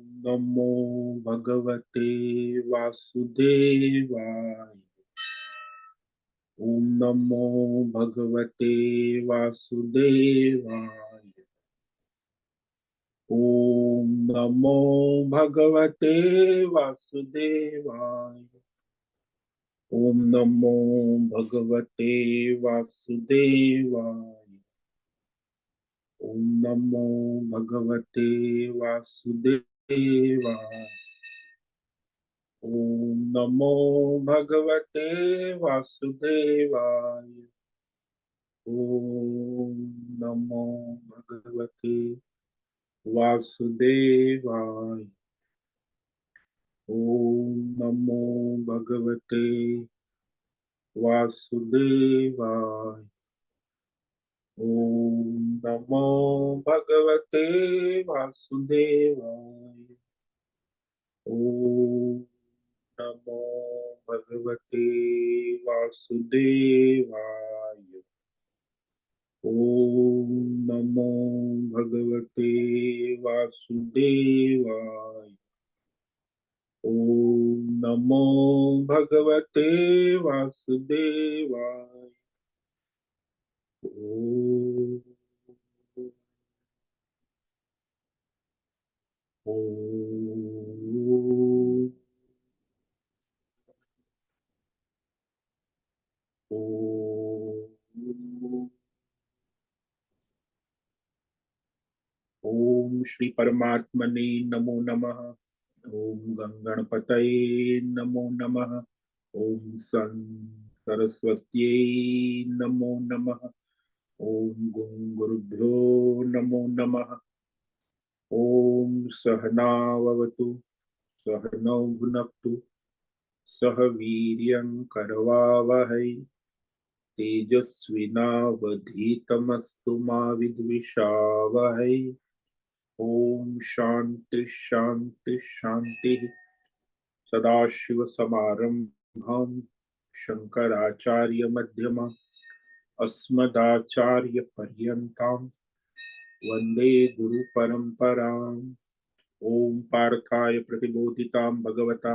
नमो भगवते वासुदेवाय। ओम नमो भगवते वासुदेवाय। ओम नमो भगवते वासुदेवाय। ओम नमो भगवते वासुदेवाय। ओम नमो भगवते वासुदेवाय। ओम नमो भगवते वासुदेवाय। ओम नमो भगवते वासुदेवाय। ओम नमो भगवते वासुदेवाय। ओम नमो भगवते वासुदेवाय। ओम नमो भगवते वासुदेवाय। ओम नमो भगवते वासुदेवाय। ओम नमो भगवते वासुदेवाय। ओम ओम ओम ओम श्री परमात्मने नमो नमः। ओम गंगणपतये नमो नमः। ओम सन सरस्वत्यै नमो नमः। ओम गुरुभ्यो नमो नमः। ओम सहनाववतु सहनौ भुनक्तु सह वीर्यं करवावहै तेजस्विनावधीतमस्तु मा विद्विषावहै। ओम शांति शांति शांति। सदाशिव समारंभं शंकराचार्य मध्यमा अस्मदाचार्य पर्यन्तां वंदे गुरु परंपराम्। ओम पार्थाय प्रतिबोधितां भगवता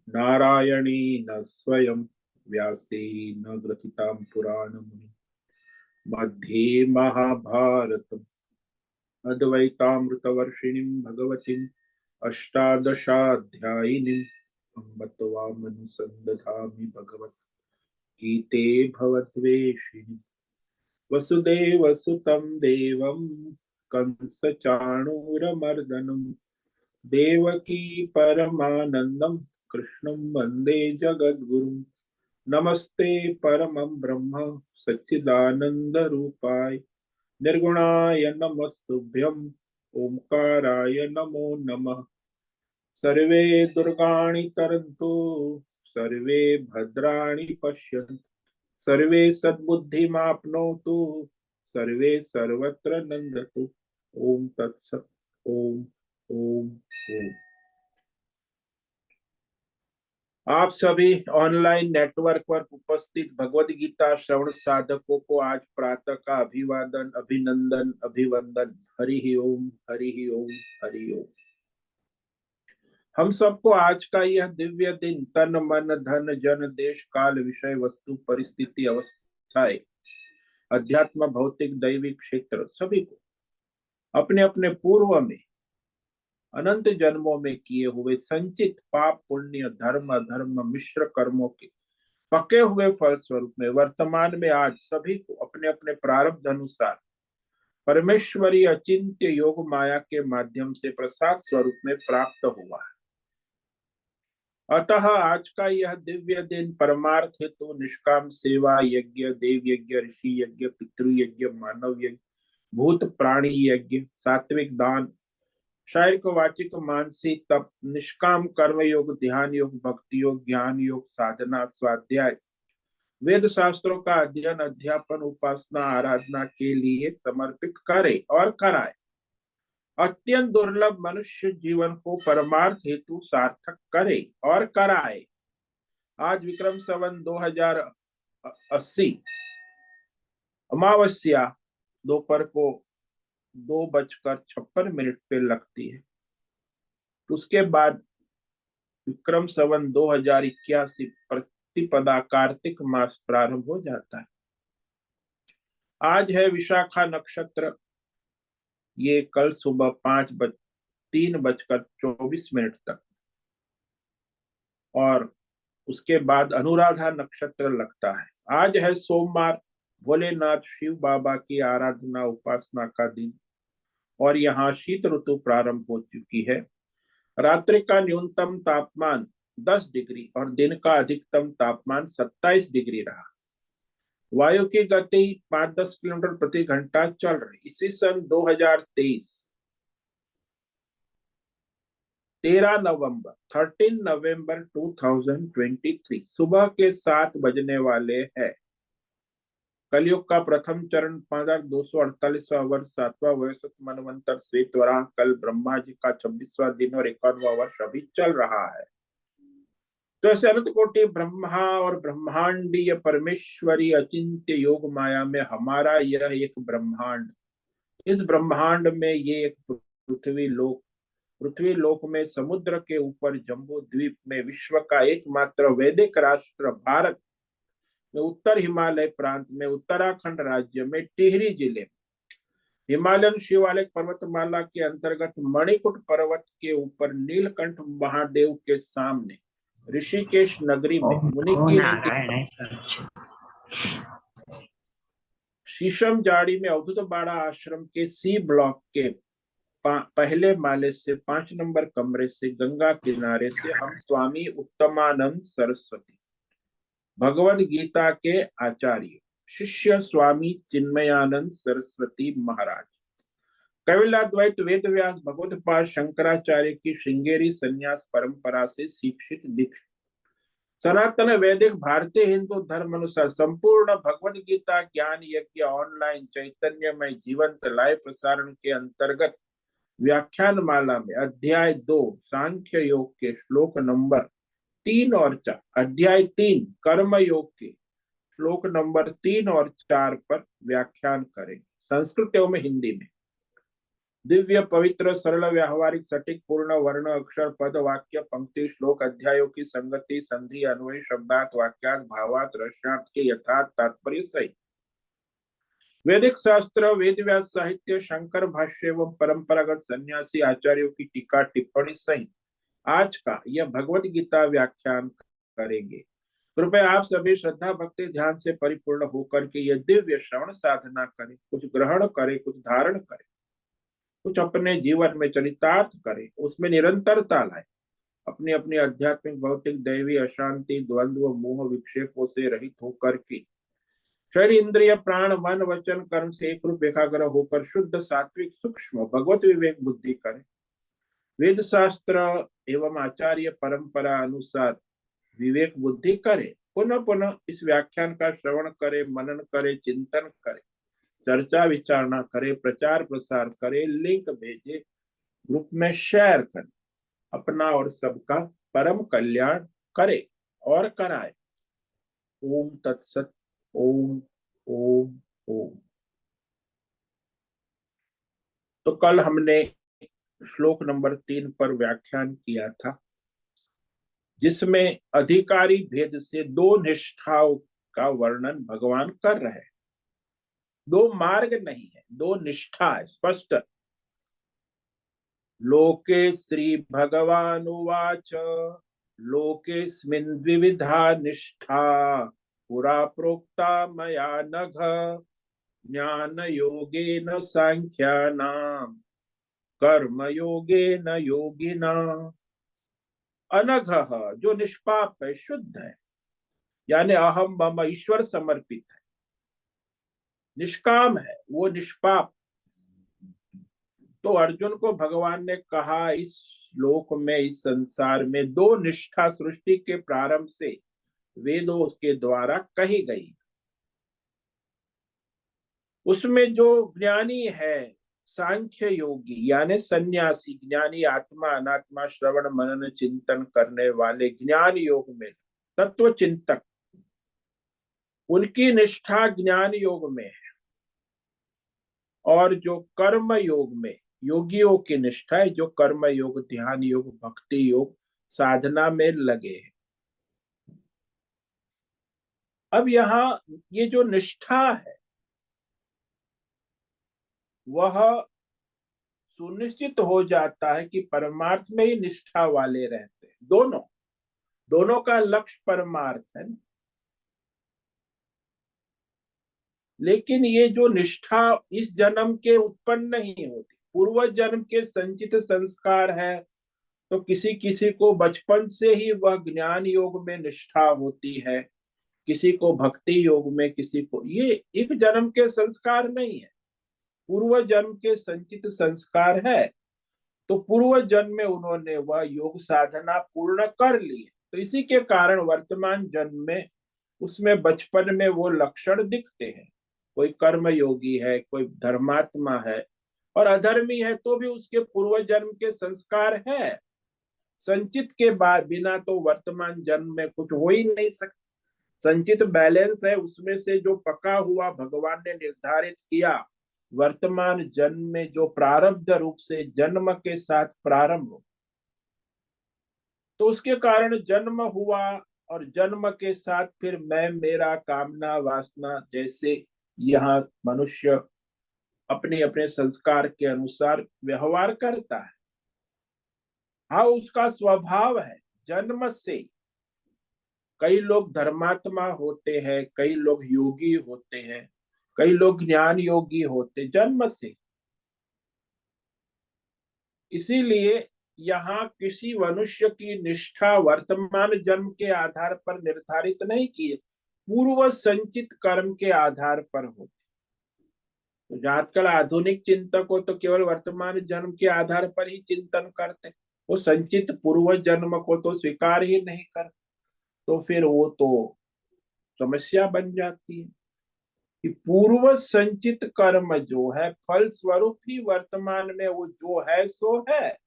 नारायणेन स्वयं व्यासेन ग्रथितां पुराणमुनि मध्ये महाभारतम् अद्वैतामृतवर्षिणीं भगवतीम् अष्टादशाध्यायिनीम् अम्ब त्वामनुसन्दधामि भगवत् गीते भवद्वेषिणि। वसुदेवसुतं देवं कंसचाणूरमर्दनं देवकी परमानन्दं कृष्णं वन्दे जगद्गुरुं। नमस्ते परमं ब्रह्म सच्चिदानन्दरूपाय निर्गुणाय नमस्तुभ्यं ओंकाराय नमो नमः। सर्वे दुर्गाणि तरन्तु सर्वे भद्राणि पश्यन्तु सर्वे सद्बुद्धिमाप्नोतु सर्वे सर्वत्र नंदतु। ओम तत्सत्। ओम ओम ओम। आप सभी ऑनलाइन नेटवर्क पर उपस्थित भगवद गीता श्रवण साधकों को आज प्रातः का अभिवादन अभिनंदन अभिवंदन। हरि ओम हरि ओम हरि ओम। हम सबको आज का यह दिव्य दिन तन मन धन जन देश काल विषय वस्तु परिस्थिति अवस्थाएं अध्यात्म भौतिक दैविक क्षेत्र सभी को अपने अपने पूर्व में अनंत जन्मों में किए हुए संचित पाप पुण्य धर्म अधर्म मिश्र कर्मों के पके हुए फल स्वरूप में वर्तमान में आज सभी को अपने अपने प्रारब्ध अनुसार परमेश्वरी अचिंत्य योग माया के माध्यम से प्रसाद स्वरूप में प्राप्त हुआ है। अतः आज का यह दिव्य दिन परमार्थ हेतु निष्काम सेवा यज्ञ देव यज्ञ ऋषि यज्ञ पितृ यज्ञ मानव यज्ञ भूत प्राणी यज्ञ सात्विक दान शारीरिक वाचिक मानसिक तप निष्काम कर्म योग ध्यान योग भक्ति योग ज्ञान योग साधना स्वाध्याय वेद शास्त्रों का अध्ययन अध्यापन उपासना आराधना के लिए समर्पित करे और कराए। अत्यंत दुर्लभ मनुष्य जीवन को परमार्थ हेतु सार्थक करे और कराए। आज विक्रम संवत 2080 अमावस्या दोपहर को 2:56 पे लगती है। उसके बाद विक्रम संवत 2081 प्रतिपदा कार्तिक मास प्रारंभ हो जाता है। आज है विशाखा नक्षत्र। ये कल सुबह 3:24 तक, और उसके बाद अनुराधा नक्षत्र लगता है। आज है सोमवार, भोलेनाथ शिव बाबा की आराधना उपासना का दिन, और यहाँ शीत ऋतु प्रारंभ हो चुकी है। रात्रि का न्यूनतम तापमान 10 डिग्री और दिन का अधिकतम तापमान 27 डिग्री रहा। वायु की गति 5-10 किलोमीटर प्रति घंटा चल रही। इसी सन 2023 13 नवंबर 2023 सुबह के 7 बजने वाले हैं। कलयुग का प्रथम चरण 5248वां वर्ष, 7वां वयस्क मनवंतर श्वेत वराह, कल ब्रह्मा जी का 26वां दिन और 51वां वर्ष अभी चल रहा है। तो ऐसे अनंत कोटि ब्रह्मा और ब्रह्मांडीय परमेश्वरी अचिंत्य योग माया में हमारा यह एक ब्रह्मांड, इस ब्रह्मांड में ये एक पृथ्वी लोक में समुद्र के ऊपर जम्बू द्वीप में विश्व का एकमात्र वैदिक राष्ट्र भारत में उत्तर हिमालय प्रांत में उत्तराखंड राज्य में टिहरी जिले में हिमालयन शिवालिक पर्वतमाला के अंतर्गत मणिकुट पर्वत के ऊपर नीलकंठ महादेव के सामने ऋषिकेश नगरी में मुनि की शीशम जाड़ी में अवधूत बाड़ा आश्रम के सी ब्लॉक के पहले माले से 5 नंबर कमरे से गंगा किनारे से हम स्वामी उत्तमानंद सरस्वती भगवद गीता के आचार्य शिष्य स्वामी चिन्मयानंद सरस्वती महाराज कैवल्याद्वैत वेद व्यास भगवतपाद शंकराचार्य की श्रृंगेरी संन्यास परंपरा से शिक्षित दीक्षित सनातन वैदिक भारतीय हिंदू धर्म अनुसार संपूर्ण भगवद गीता ज्ञान यज्ञ ऑनलाइन चैतन्यमय जीवंत लाइव प्रसारण के अंतर्गत व्याख्यान माला में अध्याय 2 सांख्य योग के श्लोक नंबर 3 और 4, अध्याय 3 कर्म योग के श्लोक नंबर 3 और 4 पर व्याख्यान करेंगे, संस्कृत एवं हिंदी में। दिव्य पवित्र सरल व्यावहारिक सटीक पूर्ण वर्ण अक्षर पद वाक्य पंक्ति श्लोक अध्यायों की संगति संधि अन्वय शब्दार्थ वाक्यार्थ भावार्थ रसार्थ के यथार्थ तात्पर्य सहित वैदिक शास्त्र वेद व्यास साहित्य शंकर भाष्य एवं परंपरागत सन्यासी आचार्यों की टीका टिप्पणी सहित आज का यह भगवत गीता व्याख्यान करेंगे। कृपया आप सभी श्रद्धा भक्ति ध्यान से परिपूर्ण होकर के यह दिव्य श्रवण साधना करें, कुछ ग्रहण करें, कुछ धारण करें, कुछ अपने जीवन में चरितार्थ करें, उसमें निरंतरता लाए, अपनी अपनी आध्यात्मिक भौतिक दैवी अशांति द्वंद्व मोह विक्षेपों से रहित होकर के शरीर इंद्रिय प्राण मन वचन कर्म से एक रूप एकाग्र होकर शुद्ध सात्विक सूक्ष्म भगवत विवेक बुद्धि करें, वेद शास्त्र एवं आचार्य परंपरा अनुसार विवेक बुद्धि करे, पुनः पुनः इस व्याख्यान का श्रवण करे, मनन करे, चिंतन करे, चर्चा विचारणा करे, प्रचार प्रसार करे, लिंक भेजे, ग्रुप में शेयर करे, अपना और सबका परम कल्याण करे और कराए। ओम तत्सत। ओम ओम ओम। तो कल हमने श्लोक नंबर 3 पर व्याख्यान किया था, जिसमें अधिकारी भेद से 2 निष्ठाओं का वर्णन भगवान कर रहे हैं। 2 मार्ग नहीं है, 2 निष्ठा है स्पष्ट। लोके श्री भगवान उवाच लोकेस्मिन् द्विविधा निष्ठा पुरा प्रोक्ता मया नघ ज्ञान योगेन सांख्यानां कर्म योगेन योगिना। अनघ जो निष्पाप है, शुद्ध है, यानी अहम मम ईश्वर समर्पित है, निष्काम है, वो निष्पाप। तो अर्जुन को भगवान ने कहा इस लोक में, इस संसार में 2 निष्ठा सृष्टि के प्रारंभ से वेदों के द्वारा कही गई। उसमें जो ज्ञानी है सांख्य योगी यानी सन्यासी, ज्ञानी आत्मा अनात्मा श्रवण मनन चिंतन करने वाले ज्ञान योग में तत्व चिंतक, उनकी निष्ठा ज्ञान योग में है। और जो कर्म योग में योगियों की निष्ठा है जो कर्म योग, ध्यान योग, भक्ति योग, साधना में लगे हैं। अब यहाँ ये जो निष्ठा है वह सुनिश्चित हो जाता है कि परमार्थ में ही निष्ठा वाले रहते हैं। दोनों दोनों का लक्ष्य परमार्थ है ना? लेकिन ये जो निष्ठा इस जन्म के उत्पन्न नहीं होती, पूर्व जन्म के संचित संस्कार है। तो किसी किसी को बचपन से ही वह ज्ञान योग में निष्ठा होती है, किसी को भक्ति योग में, किसी को, ये एक जन्म के संस्कार नहीं है, पूर्व जन्म के संचित संस्कार है। तो पूर्व जन्म में उन्होंने वह योग साधना पूर्ण कर ली, तो इसी के कारण वर्तमान जन्म में उसमें बचपन में वो लक्षण दिखते हैं। कोई कर्म योगी है, कोई धर्मात्मा है, और अधर्मी है तो भी उसके पूर्व जन्म के संस्कार है। संचित के बाद बिना तो वर्तमान जन्म में कुछ हो ही नहीं सकता। संचित बैलेंस है, उसमें से जो पका हुआ भगवान ने निर्धारित किया, वर्तमान जन्म में जो प्रारब्ध रूप से जन्म के साथ प्रारंभ हो, तो उसके कारण जन्म हुआ। और जन्म के साथ फिर मैं मेरा कामना वासना, जैसे यहाँ मनुष्य अपने अपने संस्कार के अनुसार व्यवहार करता है। हाँ, उसका स्वभाव है जन्म से। कई लोग धर्मात्मा होते हैं, कई लोग योगी होते हैं, कई लोग ज्ञान योगी होते जन्म से। इसीलिए यहाँ किसी मनुष्य की निष्ठा वर्तमान जन्म के आधार पर निर्धारित नहीं की है, पूर्व संचित कर्म के आधार पर होती। तो आजकल आधुनिक चिंतक हो तो केवल वर्तमान जन्म के आधार पर ही चिंतन करते, वो संचित पूर्व जन्म को तो स्वीकार ही नहीं कर। तो फिर वो तो समस्या बन जाती है कि पूर्व संचित कर्म जो है फल स्वरूप ही वर्तमान में वो जो है सो है।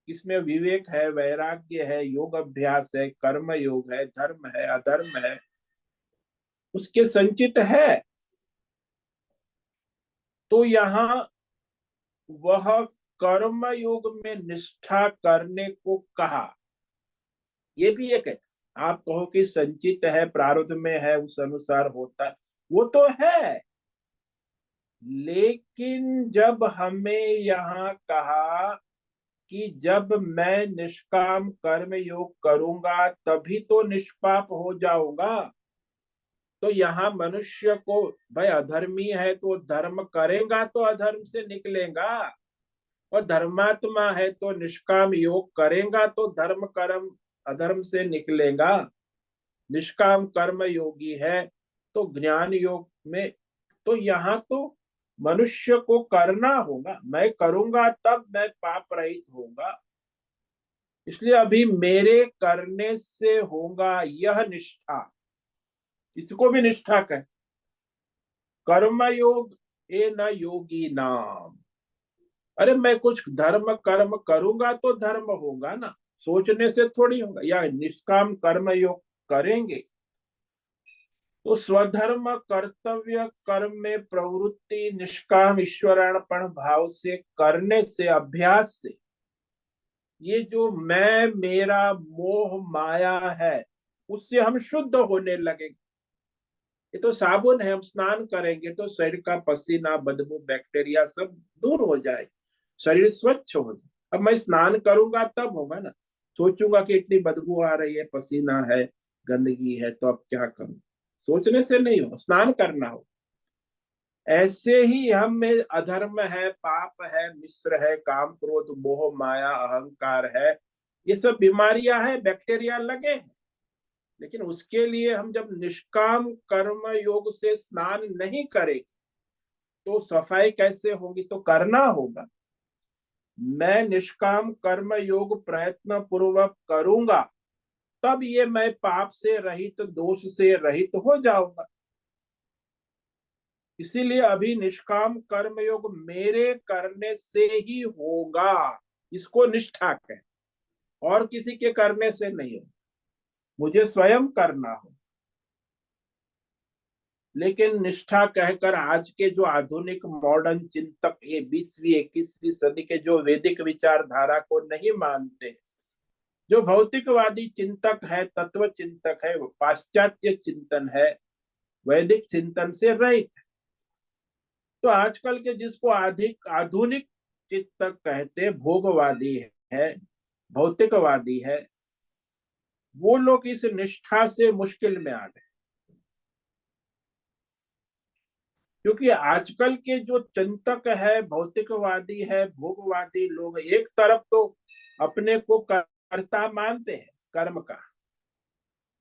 इसमें विवेक है, वैराग्य है, योग अभ्यास है, कर्म योग है, धर्म है, अधर्म है, उसके संचित है। तो यहाँ वह कर्म योग में निष्ठा करने को कहा। ये भी एक है, आप कहो कि संचित है, प्रारब्ध में है, उस अनुसार होता है, वो तो है। लेकिन जब हमें यहाँ कहा कि जब मैं निष्काम कर्म योग करूंगा तभी तो निष्पाप हो जाऊंगा, तो यहाँ मनुष्य को, भाई अधर्मी है तो धर्म करेगा तो अधर्म से निकलेगा, और धर्मात्मा है तो निष्काम योग करेगा तो धर्म कर्म अधर्म से निकलेगा। निष्काम कर्म योगी है तो ज्ञान योग में, तो यहाँ तो मनुष्य को करना होगा, मैं करूंगा तब मैं पाप रहित होगा। इसलिए अभी मेरे करने से होगा यह निष्ठा, इसको भी निष्ठा कहे। कर्म योग ए न योगी नाम। अरे मैं कुछ धर्म कर्म करूंगा तो धर्म होगा ना, सोचने से थोड़ी होगा। या निष्काम कर्म योग करेंगे तो स्वधर्म कर्तव्य कर्म में प्रवृत्ति निष्काम ईश्वरार्पण भाव से करने से, अभ्यास से, ये जो मैं मेरा मोह माया है उससे हम शुद्ध होने लगेंगे। ये तो साबुन है, हम स्नान करेंगे तो शरीर का पसीना, बदबू, बैक्टीरिया सब दूर हो जाए, शरीर स्वच्छ हो जाए। अब मैं स्नान करूंगा तब होगा ना, सोचूंगा कि इतनी बदबू आ रही है, पसीना है, गंदगी है, तो अब क्या करूं, सोचने से नहीं हो, स्नान करना हो। ऐसे ही हम में अधर्म है, पाप है, मिश्र है, काम क्रोध मोह माया अहंकार है, ये सब बीमारियां हैं, बैक्टीरिया लगे हैं। लेकिन उसके लिए हम जब निष्काम कर्म योग से स्नान नहीं करेंगे तो सफाई कैसे होगी, तो करना होगा। मैं निष्काम कर्म योग प्रयत्न पूर्वक करूंगा तब ये मैं पाप से रहित, दोष से रहित हो जाऊंगा। इसीलिए अभी निष्काम कर्म योग मेरे करने से ही होगा, इसको निष्ठा कहे, और किसी के करने से नहीं हो, मुझे स्वयं करना हो। लेकिन निष्ठा कहकर आज के जो आधुनिक मॉडर्न चिंतक, ये 20वीं 21वीं सदी के जो वैदिक विचारधारा को नहीं मानते, जो भौतिकवादी चिंतक है, तत्व चिंतक है, वो पाश्चात्य चिंतन है, वैदिक चिंतन से रहित। तो आजकल के जिसको अधिक आधुनिक चिंतक कहते, भोगवादी है, भौतिकवादी है, वो लोग इस निष्ठा से मुश्किल में आ गए। क्योंकि आजकल के जो चिंतक है, भौतिकवादी है, भोगवादी लोग, एक तरफ तो अपने को कर्ता मानते हैं कर्म का,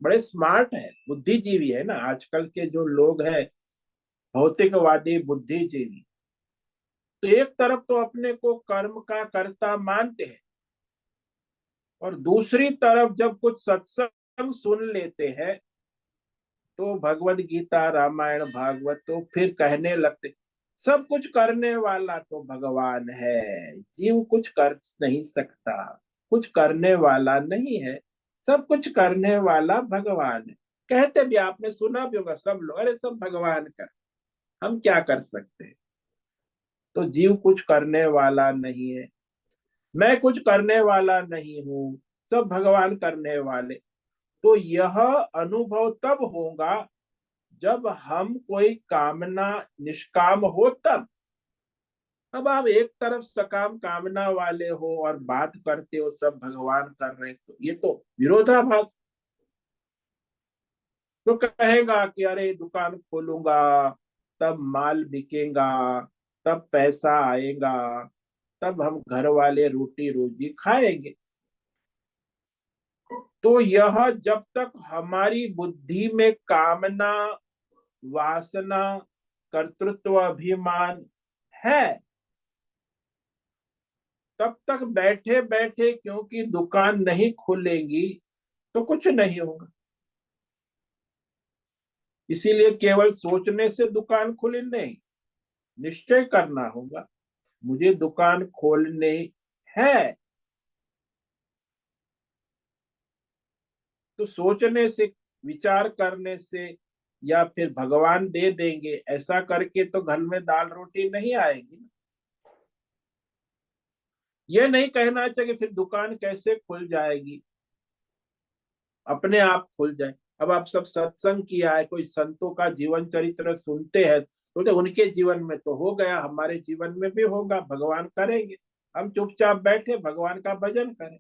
बड़े स्मार्ट है, बुद्धिजीवी है ना आजकल के जो लोग हैं, भौतिकवादी बुद्धिजीवी, तो एक तरफ तो अपने को कर्म का कर्ता मानते हैं, और दूसरी तरफ जब कुछ सत्संग सुन लेते हैं तो भगवत गीता, रामायण, भागवत, तो फिर कहने लगते सब कुछ करने वाला तो भगवान है, जीव कुछ कर नहीं सकता, कुछ करने वाला नहीं है, सब कुछ करने वाला भगवान है। कहते भी, आपने सुना भी होगा सब लोग, अरे सब भगवान का, हम क्या कर सकते हैं। तो जीव कुछ करने वाला नहीं है, मैं कुछ करने वाला नहीं हूं, सब भगवान करने वाले। तो यह अनुभव तब होगा जब हम कोई कामना निष्काम हो तब। अब आप एक तरफ सकाम कामना वाले हो और बात करते हो सब भगवान कर रहे, तो ये तो विरोधाभास। तो कहेगा कि अरे दुकान खोलूंगा, तब माल बिकेगा, तब पैसा आएगा, तब हम घर वाले रोटी रोजी खाएंगे। तो यह जब तक हमारी बुद्धि में कामना, वासना, कर्तृत्व, अभिमान है, तब तक बैठे बैठे, क्योंकि दुकान नहीं खुलेगी तो कुछ नहीं होगा। इसीलिए केवल सोचने से दुकान खुले नहीं, निश्चय करना होगा मुझे दुकान खोलने है। तो सोचने से, विचार करने से, या फिर भगवान दे देंगे ऐसा करके तो घर में दाल रोटी नहीं आएगी। ये नहीं कहना चाहिए फिर दुकान कैसे खुल जाएगी, अपने आप खुल जाए। अब आप सब सत्संग किया है, कोई संतों का जीवन चरित्र सुनते हैं, तो उनके जीवन में तो हो गया, हमारे जीवन में भी होगा, भगवान करेंगे। हम चुपचाप बैठे भगवान का भजन करें।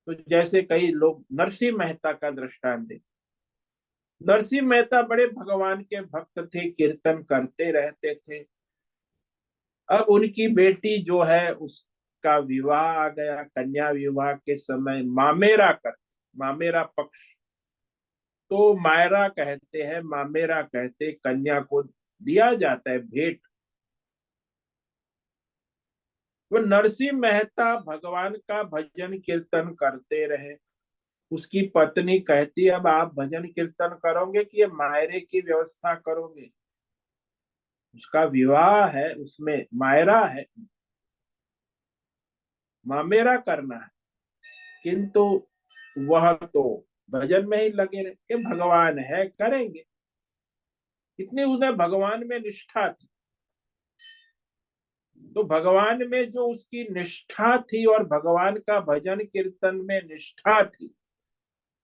तो जैसे कई लोग नरसिंह मेहता का दृष्टांत दे, नरसिंह मेहता बड़े भगवान के भक्त थे, कीर्तन करते रहते थे। अब उनकी बेटी जो है उसका विवाह आ गया, कन्या विवाह के समय मामेरा कर, मामेरा पक्ष, तो मायरा कहते हैं, मामेरा कहते, कन्या को दिया जाता है भेंट। वो नरसिंह मेहता भगवान का भजन कीर्तन करते रहे। उसकी पत्नी कहती, अब आप भजन कीर्तन करोगे कि ये मायरे की व्यवस्था करोगे। उसका विवाह है, उसमें मायरा है, मामेरा करना है, किंतु वह तो भजन में ही लगे रहे कि भगवान है करेंगे। इतनी उन्हें भगवान में निष्ठा थी। तो भगवान में जो उसकी निष्ठा थी और भगवान का भजन कीर्तन में निष्ठा थी,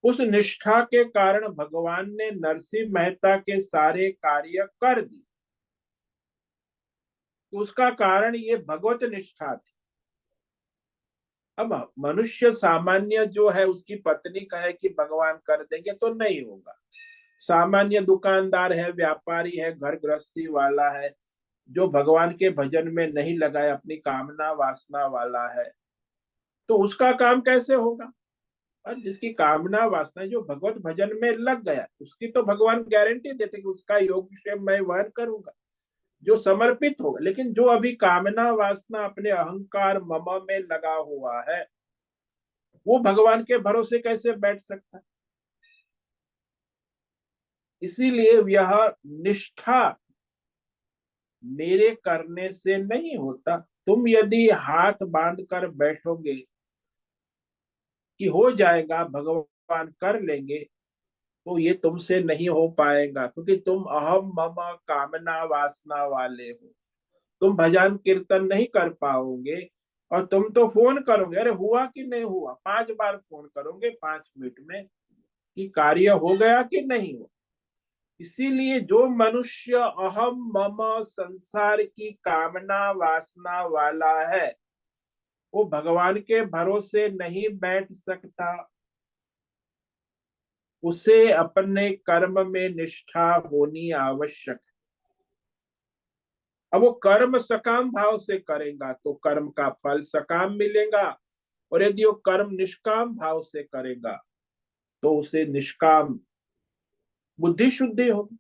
उस निष्ठा के कारण भगवान ने नरसिंह मेहता के सारे कार्य कर दिए। तो उसका कारण ये भगवत निष्ठा थी। अब मनुष्य सामान्य जो है, उसकी पत्नी कहे कि भगवान कर देंगे तो नहीं होगा। सामान्य दुकानदार है, व्यापारी है, घर गृहस्थी वाला है, जो भगवान के भजन में नहीं लगा है, अपनी कामना वासना वाला है, तो उसका काम कैसे होगा। और जिसकी कामना वासना जो भगवत भजन में लग गया, उसकी तो भगवान गारंटी देते कि उसका योगक्षेम मैं वहन करूंगा, जो समर्पित होगा। लेकिन जो अभी कामना वासना अपने अहंकार मम में लगा हुआ है, वो भगवान के भरोसे कैसे बैठ सकता है। इसीलिए यह निष्ठा मेरे करने से नहीं होता। तुम यदि हाथ बांध कर बैठोगे कि हो जाएगा, भगवान कर लेंगे, तो ये तुमसे नहीं हो पाएगा, क्योंकि तुम अहम मम कामना वासना वाले हो। तुम भजन कीर्तन नहीं कर पाओगे। और तुम तो फोन करोगे, अरे हुआ कि नहीं हुआ, 5 बार फोन करोगे 5 मिनट में कि कार्य हो गया कि नहीं हुआ। इसीलिए जो मनुष्य अहम मम संसार की कामना वासना वाला है, वो भगवान के भरोसे नहीं बैठ सकता। उसे अपने कर्म में निष्ठा होनी आवश्यक है। अब वो कर्म सकाम भाव से करेगा तो कर्म का फल सकाम मिलेगा, और यदि वो कर्म निष्काम भाव से करेगा तो उसे निष्काम बुद्धि शुद्धि होगी।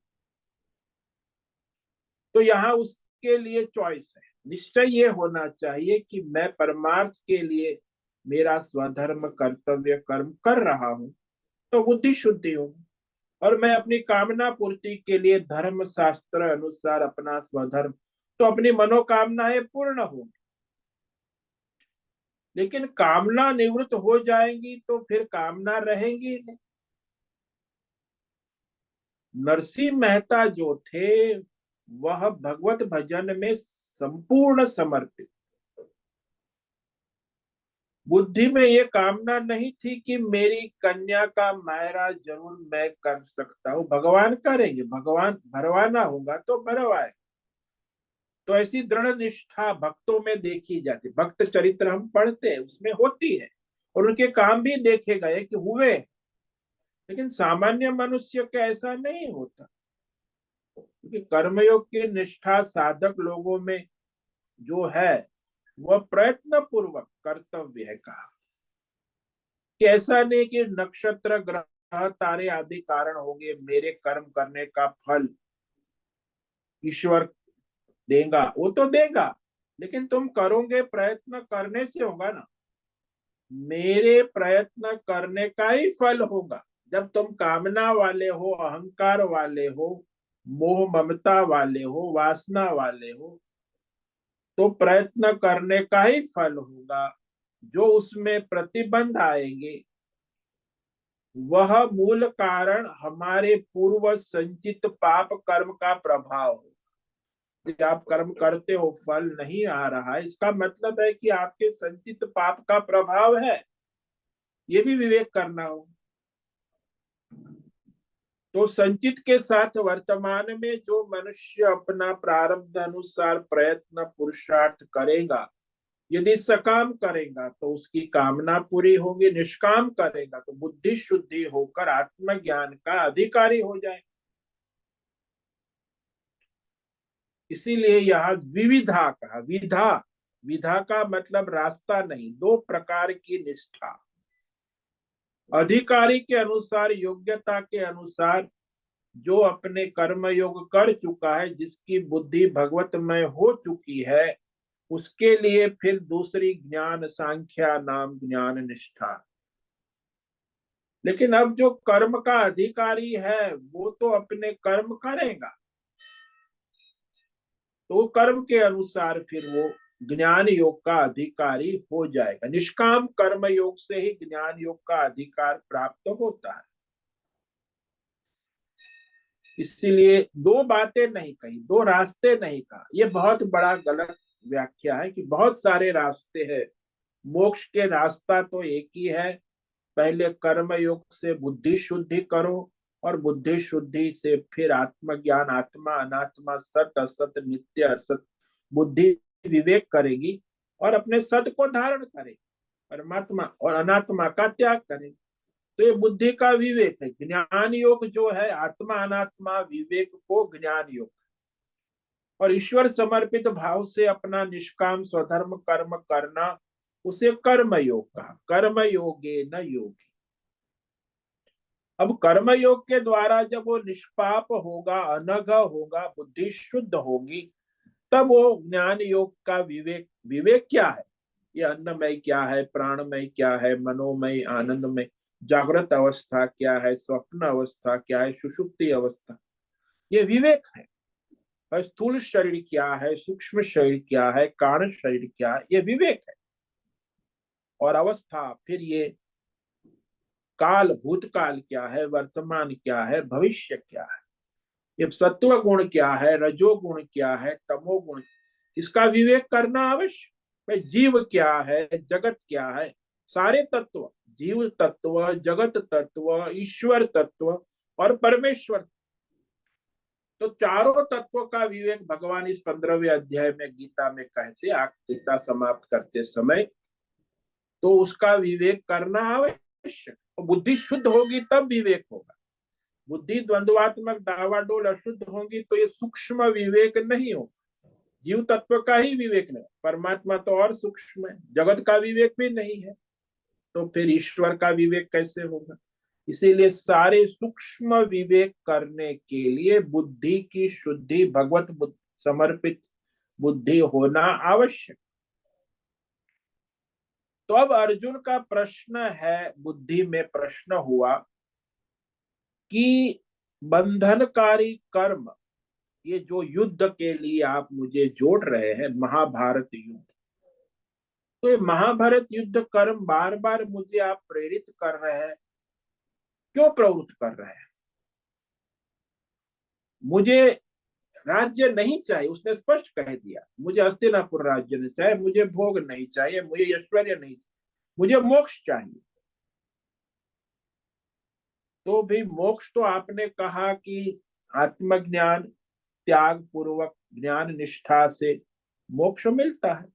तो यहाँ उसके लिए चॉइस है। निश्चय ये होना चाहिए कि मैं परमार्थ के लिए मेरा स्वधर्म कर्तव्य कर्म कर रहा हूं, तो बुद्धि शुद्धि होगी। और मैं अपनी कामना पूर्ति के लिए धर्म शास्त्र अनुसार अपना स्वधर्म, तो अपनी मनोकामनाएं पूर्ण होंगी। लेकिन कामना निवृत्त हो जाएंगी तो फिर कामना रहेंगी नहीं। नरसिंह मेहता जो थे वह भगवत भजन में संपूर्ण समर्पित। बुद्धि में ये कामना नहीं थी कि मेरी कन्या का मायरा जरूर मैं कर सकता हूँ, भगवान करेंगे, भगवान भरवाना होगा तो भरवाए। तो ऐसी दृढ़ निष्ठा भक्तों में देखी जाती, भक्त चरित्र हम पढ़ते हैं उसमें होती है, और उनके काम भी देखे गए कि हुए। लेकिन सामान्य मनुष्य का ऐसा नहीं होता, क्योंकि कर्मयोग की निष्ठा साधक लोगों में जो है वह प्रयत्न पूर्वक कर्तव्य है। कहा कि ऐसा नहीं कि नक्षत्र ग्रह तारे आदि कारण होंगे, मेरे कर्म करने का फल ईश्वर देगा, वो तो देगा, लेकिन तुम करोगे, प्रयत्न करने से होगा ना। मेरे प्रयत्न करने का ही फल होगा। जब तुम कामना वाले हो, अहंकार वाले हो, मोह ममता वाले हो, वासना वाले हो, तो प्रयत्न करने का ही फल होगा। जो उसमें प्रतिबंध आएंगे वह मूल कारण हमारे पूर्व संचित पाप कर्म का प्रभाव हो। यदि आप कर्म करते हो फल नहीं आ रहा है, इसका मतलब है कि आपके संचित पाप का प्रभाव है। ये भी विवेक करना हो। तो संचित के साथ वर्तमान में जो मनुष्य अपना प्रारब्ध अनुसार प्रयत्न पुरुषार्थ करेगा, यदि सकाम करेगा तो उसकी कामना पूरी होगी, निष्काम करेगा तो बुद्धि शुद्धि होकर आत्मज्ञान का अधिकारी हो जाए। इसीलिए यह विविधा कहा। विधा, विधा का मतलब रास्ता नहीं, 2 प्रकार की निष्ठा। अधिकारी के अनुसार, योग्यता के अनुसार, जो अपने कर्म योग कर चुका है, जिसकी बुद्धि भगवतमय हो चुकी है, उसके लिए फिर दूसरी ज्ञान सांख्या नाम ज्ञान निष्ठा। लेकिन अब जो कर्म का अधिकारी है वो तो अपने कर्म करेगा, तो कर्म के अनुसार फिर वो ज्ञान योग का अधिकारी हो जाएगा। निष्काम कर्म योग से ही ज्ञान योग का अधिकार प्राप्त होता है। इसीलिए 2 बातें नहीं कही, 2 रास्ते नहीं कहा, ये बहुत बड़ा गलत व्याख्या है कि बहुत सारे रास्ते हैं। मोक्ष के रास्ता तो एक ही है। पहले कर्म योग से बुद्धि शुद्धि करो, और बुद्धि शुद्धि से फिर आत्मज्ञान, आत्मा अनात्मा, सत असत, नित्य असत, बुद्धि विवेक करेगी और अपने सत को धारण करेगी, परमात्मा और अनात्मा का त्याग करेगी। तो ये बुद्धि का विवेक है। ज्ञान योग जो है आत्मा अनात्मा विवेक को ज्ञान योग, और ईश्वर समर्पित भाव से अपना निष्काम स्वधर्म कर्म करना, उसे कर्म योग कहा। कर्म योगे न योगी। अब कर्म योग के द्वारा जब वो निष्पाप होगा, अनघ होगा, बुद्धि शुद्ध होगी, तब वो ज्ञान योग का विवेक, विवेक क्या है, ये अन्नमय क्या है, प्राणमय क्या है, मनोमय आनंदमय, जागृत अवस्था क्या है, स्वप्न अवस्था क्या है, सुषुप्ति अवस्था, ये विवेक है। और स्थूल शरीर क्या है, सूक्ष्म शरीर क्या है, कारण शरीर क्या है, ये विवेक है। और अवस्था फिर ये काल, भूतकाल क्या है, वर्तमान क्या है, भविष्य क्या है, ये सत्व गुण क्या है, रजोगुण क्या है, तमोगुण, इसका विवेक करना आवश्यक। भाई जीव क्या है, जगत क्या है, सारे तत्व, जीव तत्व, जगत तत्व, ईश्वर तत्व और परमेश्वर, तो चारों तत्वों का विवेक भगवान इस 15वें अध्याय में गीता में कहते, गीता समाप्त करते समय, तो उसका विवेक करना आवश्यक। बुद्धि शुद्ध होगी तब विवेक होगा। बुद्धि द्वंद्वात्मक डावाडोल अशुद्ध होगी तो ये सूक्ष्म विवेक नहीं हो। जीव तत्व का ही विवेक नहीं, परमात्मा तो और सूक्ष्म है, जगत का विवेक भी नहीं है, तो फिर ईश्वर का विवेक कैसे होगा। इसीलिए सारे सूक्ष्म विवेक करने के लिए बुद्धि की शुद्धि, भगवत समर्पित बुद्धि होना आवश्यक। तो अब अर्जुन का प्रश्न है, बुद्धि में प्रश्न हुआ कि बंधनकारी कर्म, ये जो युद्ध के लिए आप मुझे जोड़ रहे हैं, महाभारत युद्ध, तो ये महाभारत युद्ध कर्म बार बार मुझे आप प्रेरित कर रहे हैं, क्यों प्रवृत्त कर रहे हैं। मुझे राज्य नहीं चाहिए, उसने स्पष्ट कह दिया, मुझे हस्तिनापुर राज्य नहीं चाहिए, मुझे भोग नहीं चाहिए, मुझे ऐश्वर्य नहीं चाहिए, मुझे मोक्ष चाहिए। तो भी मोक्ष तो आपने कहा कि आत्मज्ञान, त्याग पूर्वक ज्ञान निष्ठा से मोक्ष मिलता है,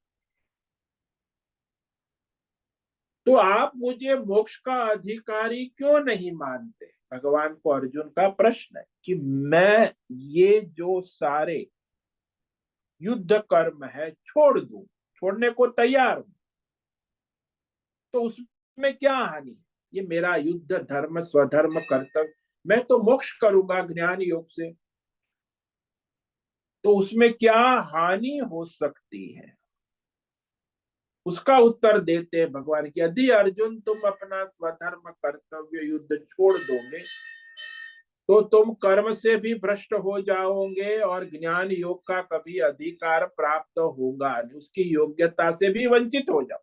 तो आप मुझे मोक्ष का अधिकारी क्यों नहीं मानते। भगवान को अर्जुन का प्रश्न है कि मैं ये जो सारे युद्ध कर्म है छोड़ दूं, छोड़ने को तैयार हूं, तो उसमें क्या हानि है। ये मेरा युद्ध धर्म, स्वधर्म, कर्तव्य, मैं तो मोक्ष करूंगा ज्ञान योग से, तो उसमें क्या हानि हो सकती है। उसका उत्तर देते भगवान की, यदि अर्जुन तुम अपना स्वधर्म, कर्तव्य, युद्ध छोड़ दोगे तो तुम कर्म से भी भ्रष्ट हो जाओगे और ज्ञान योग का कभी अधिकार प्राप्त होगा नहीं, उसकी योग्यता से भी वंचित हो जाओ।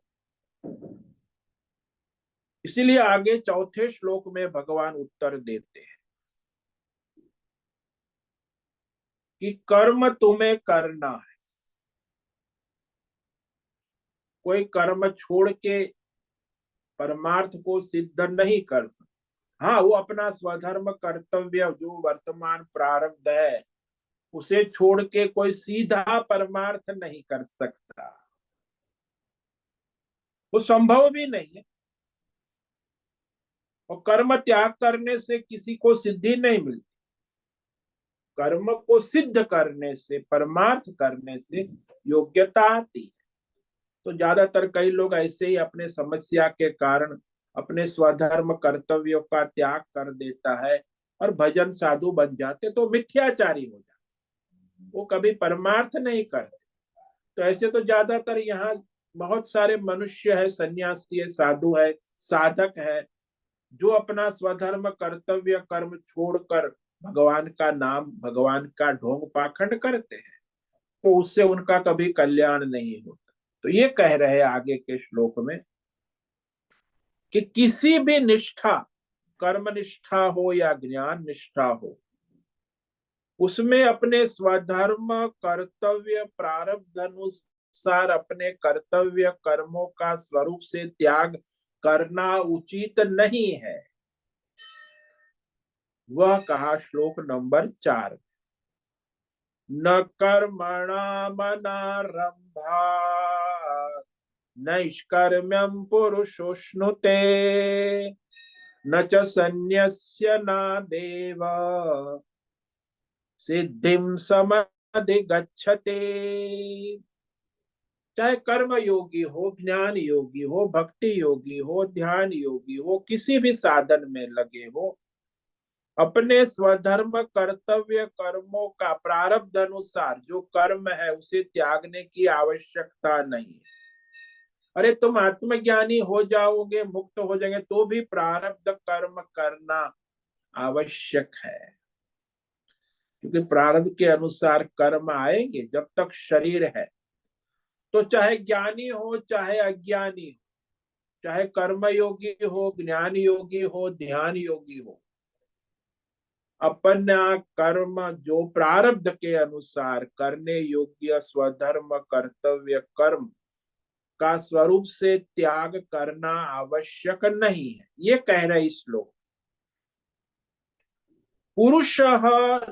इसीलिए आगे चौथे श्लोक में भगवान उत्तर देते हैं कि कर्म तुम्हें करना है, कोई कर्म छोड़ के परमार्थ को सिद्ध नहीं कर सकता। हाँ, वो अपना स्वधर्म, कर्तव्य, जो वर्तमान प्रारब्ध है, उसे छोड़ के कोई सीधा परमार्थ नहीं कर सकता, वो संभव भी नहीं है। और कर्म त्याग करने से किसी को सिद्धि नहीं मिलती, कर्म को सिद्ध करने से, परमार्थ करने से योग्यता आती है। तो ज्यादातर कई लोग ऐसे ही अपने समस्या के कारण अपने स्वधर्म, कर्तव्यों का त्याग कर देता है और भजन साधु बन जाते, तो मिथ्याचारी हो जाते, वो कभी परमार्थ नहीं करते। तो ऐसे तो ज्यादातर यहाँ बहुत सारे मनुष्य है, सन्यासी है, साधु है, साधक है, जो अपना स्वधर्म, कर्तव्य, कर्म छोड़कर भगवान का नाम, भगवान का ढोंग पाखंड करते हैं, तो उससे उनका कभी कल्याण नहीं होता। तो ये कह रहे हैं आगे के श्लोक में कि किसी भी निष्ठा, कर्म निष्ठा हो या ज्ञान निष्ठा हो, उसमें अपने स्वधर्म, कर्तव्य, प्रारब्ध अनुसार अपने कर्तव्य कर्मों का स्वरूप से त्याग करना उचित नहीं है। वह कहा श्लोक नंबर 4, न कर्मणामनारंभात् नैष्कर्म्यं पुरुषोष्णुते न च सन्न्यस्य नादेव सिद्धिं समधिगच्छते। चाहे कर्म योगी हो, ज्ञान योगी हो, भक्ति योगी हो, ध्यान योगी हो, किसी भी साधन में लगे हो, अपने स्वधर्म, कर्तव्य, कर्मों का प्रारब्ध अनुसार जो कर्म है उसे त्यागने की आवश्यकता नहीं है। अरे तुम आत्मज्ञानी हो जाओगे, मुक्त हो जाएंगे, तो भी प्रारब्ध कर्म करना आवश्यक है, क्योंकि प्रारब्ध के अनुसार कर्म आएंगे। जब तक शरीर है, तो चाहे ज्ञानी हो चाहे अज्ञानी हो, चाहे कर्म योगी हो, ज्ञान योगी हो, ध्यान योगी हो, अपना कर्म जो प्रारब्ध के अनुसार करने योग्य स्वधर्म कर्तव्य कर्म का स्वरूप से त्याग करना आवश्यक नहीं है, ये कह रहे इस श्लोक। पुरुषः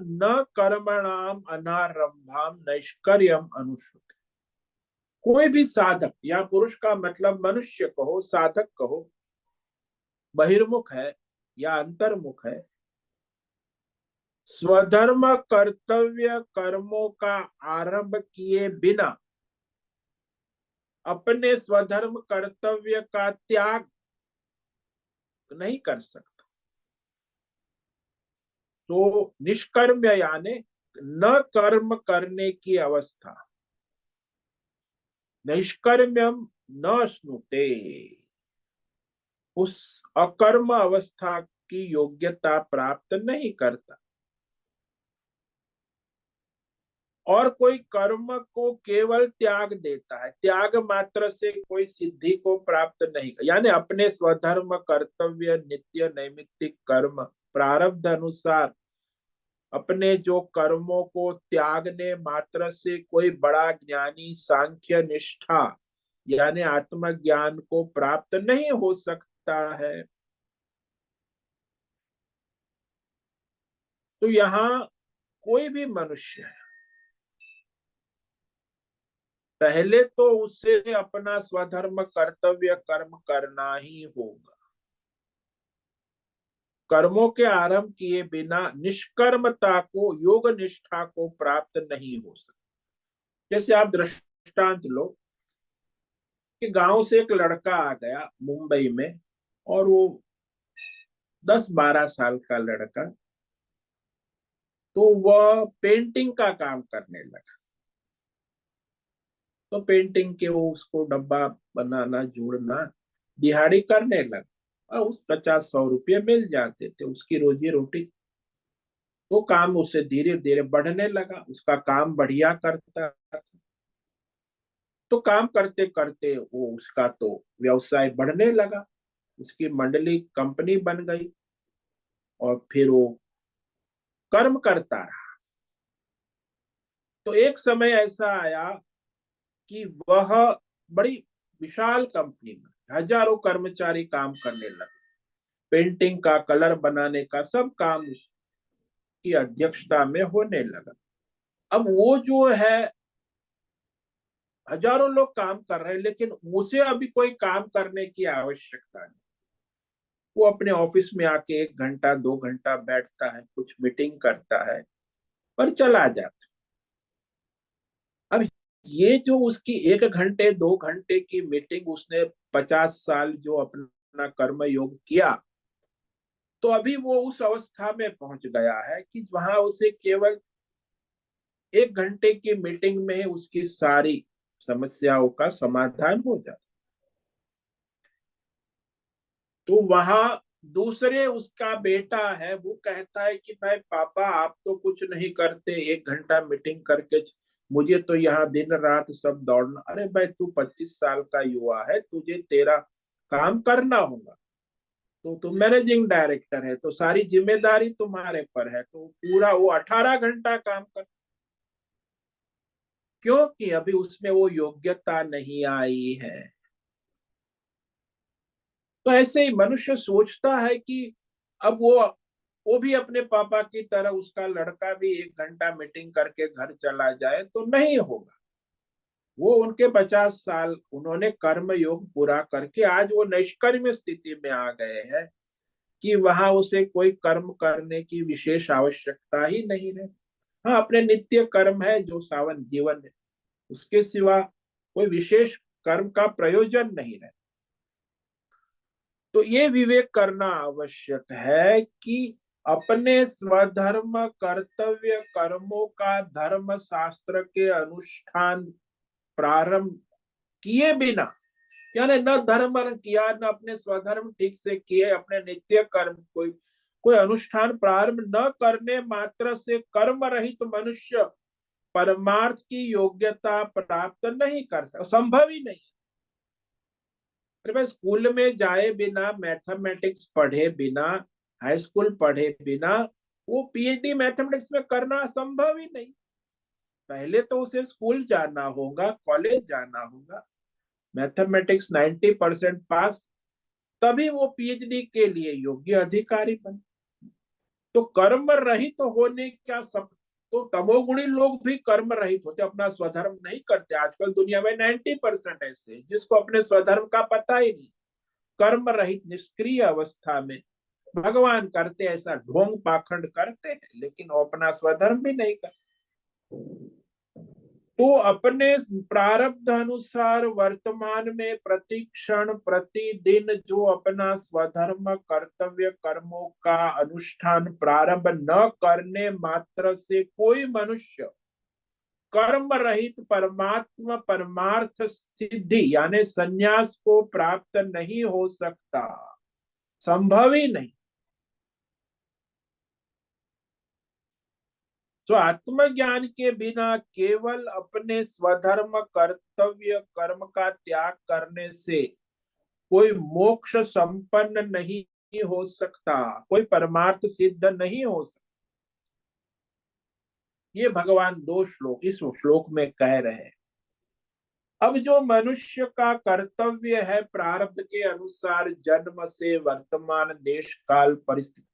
न कर्मणाम अनारंभाम नैष्कर्यम अनुष्ठित। कोई भी साधक, या पुरुष का मतलब मनुष्य कहो, साधक कहो, बहिर्मुख है या अंतर्मुख है, स्वधर्म कर्तव्य कर्मों का आरंभ किए बिना अपने स्वधर्म कर्तव्य का त्याग नहीं कर सकता। तो निष्कर्म्य यानी न कर्म करने की अवस्था, निष्कर्म्यम न स्नुते, उस अकर्म अवस्था की योग्यता प्राप्त नहीं करता। और कोई कर्म को केवल त्याग देता है, त्याग मात्र से कोई सिद्धि को प्राप्त नहीं कर, यानी अपने स्वधर्म कर्तव्य नित्य नैमित्तिक कर्म प्रारब्ध अनुसार अपने जो कर्मों को त्यागने मात्र से कोई बड़ा ज्ञानी सांख्य निष्ठा यानी आत्मज्ञान को प्राप्त नहीं हो सकता है। तो यहाँ कोई भी मनुष्य है, पहले तो उसे अपना स्वधर्म कर्तव्य कर्म करना ही होगा। कर्मों के आरंभ किए बिना निष्कर्मता को, योग निष्ठा को प्राप्त नहीं हो सकता। जैसे आप दृष्टांत लो कि गांव से एक लड़का आ गया मुंबई में, और वो 10-12 साल का लड़का, तो वह पेंटिंग का काम करने लगा। तो पेंटिंग के वो उसको डब्बा बनाना, जोड़ना, दिहाड़ी करने लगा, और उस 50-100 रुपये मिल जाते थे, उसकी रोजी रोटी। वो काम उसे धीरे धीरे बढ़ने लगा, उसका काम बढ़िया करता था। तो काम करते करते वो उसका तो व्यवसाय बढ़ने लगा, उसकी मंडली कंपनी बन गई, और फिर वो कर्म करता रहा। तो एक समय ऐसा आया कि वह बड़ी विशाल कंपनी में हजारों कर्मचारी काम करने लगे, पेंटिंग का, कलर बनाने का सब काम उसकी अध्यक्षता में होने लगा। अब वो जो है, हजारों लोग काम कर रहे हैं, लेकिन उसे अभी कोई काम करने की आवश्यकता नहीं। वो अपने ऑफिस में आके 1 घंटा 2 घंटा बैठता है, कुछ मीटिंग करता है, पर चला जाता। अब ये जो उसकी 1 घंटे 2 घंटे की मीटिंग, उसने 50 साल जो अपना कर्म योग किया, तो अभी वो उस अवस्था में पहुंच गया है कि वहां उसे केवल 1 घंटे की मीटिंग में उसकी सारी समस्याओं का समाधान हो जाता। तो वहां दूसरे उसका बेटा है, वो कहता है कि भाई पापा, आप तो कुछ नहीं करते, 1 घंटा मीटिंग करके मुझे तो यहाँ दिन रात सब दौड़ना। अरे भाई, तू 25 साल का युवा है, तुझे तेरा काम करना होगा। तो तुम मैनेजिंग डायरेक्टर है, तो सारी जिम्मेदारी तुम्हारे पर है, तो पूरा वो 18 घंटा काम कर, क्योंकि अभी उसमें वो योग्यता नहीं आई है। तो ऐसे ही मनुष्य सोचता है कि अब वो भी अपने पापा की तरह, उसका लड़का भी 1 घंटा मीटिंग करके घर चला जाए, तो नहीं होगा। वो उनके 50 साल उन्होंने कर्म योग पूरा करके आज वो निष्कर्म स्थिति में आ गए हैं कि वहां उसे कोई कर्म करने की विशेष आवश्यकता ही नहीं है। हाँ, अपने नित्य कर्म है जो सावन जीवन है, उसके सिवा कोई विशेष कर्म का प्रयोजन नहीं है। तो ये विवेक करना आवश्यक है कि अपने स्वधर्म कर्तव्य कर्मों का धर्म शास्त्र के अनुष्ठान प्रारंभ किए बिना, यानी न धर्म किया, न अपने स्वधर्म ठीक से किए, अपने नित्य कर्म कोई अनुष्ठान प्रारंभ न करने मात्र से कर्म रहित मनुष्य परमार्थ की योग्यता प्राप्त नहीं कर सकता, संभव ही नहीं। अरे भाई, स्कूल में जाए बिना, मैथमेटिक्स पढ़े बिना, हाई स्कूल पढ़े बिना वो पीएचडी मैथमेटिक्स में करना संभव ही नहीं। पहले तो उसे स्कूल जाना होगा, कॉलेज जाना होगा, मैथमेटिक्स 90% पास, तभी वो पीएचडी के लिए योग्य अधिकारी बने। तो कर्म रहित तो होने क्या सब, तो तमोगुणी लोग भी कर्म रहित होते, अपना स्वधर्म नहीं करते। आजकल दुनिया में 90% ऐसे हैं जिसको अपने स्वधर्म का पता ही नहीं। कर्म रहित निष्क्रिय अवस्था में भगवान करते ऐसा ढोंग पाखंड करते हैं, लेकिन वो अपना स्वधर्म भी नहीं करते। तो अपने प्रारब्ध अनुसार वर्तमान में प्रतिक्षण प्रतिदिन जो अपना स्वधर्म कर्तव्य कर्मों का अनुष्ठान प्रारंभ न करने मात्र से कोई मनुष्य कर्म रहित परमात्मा परमार्थ सिद्धि यानी संन्यास को प्राप्त नहीं हो सकता, संभव ही नहीं। तो आत्मज्ञान के बिना केवल अपने स्वधर्म कर्तव्य कर्म का त्याग करने से कोई मोक्ष संपन्न नहीं हो सकता, कोई परमार्थ सिद्ध नहीं हो सकता। ये भगवान दो श्लोक इस श्लोक में कह रहे हैं। अब जो मनुष्य का कर्तव्य है प्रारब्ध के अनुसार जन्म से वर्तमान देश काल परिस्थिति,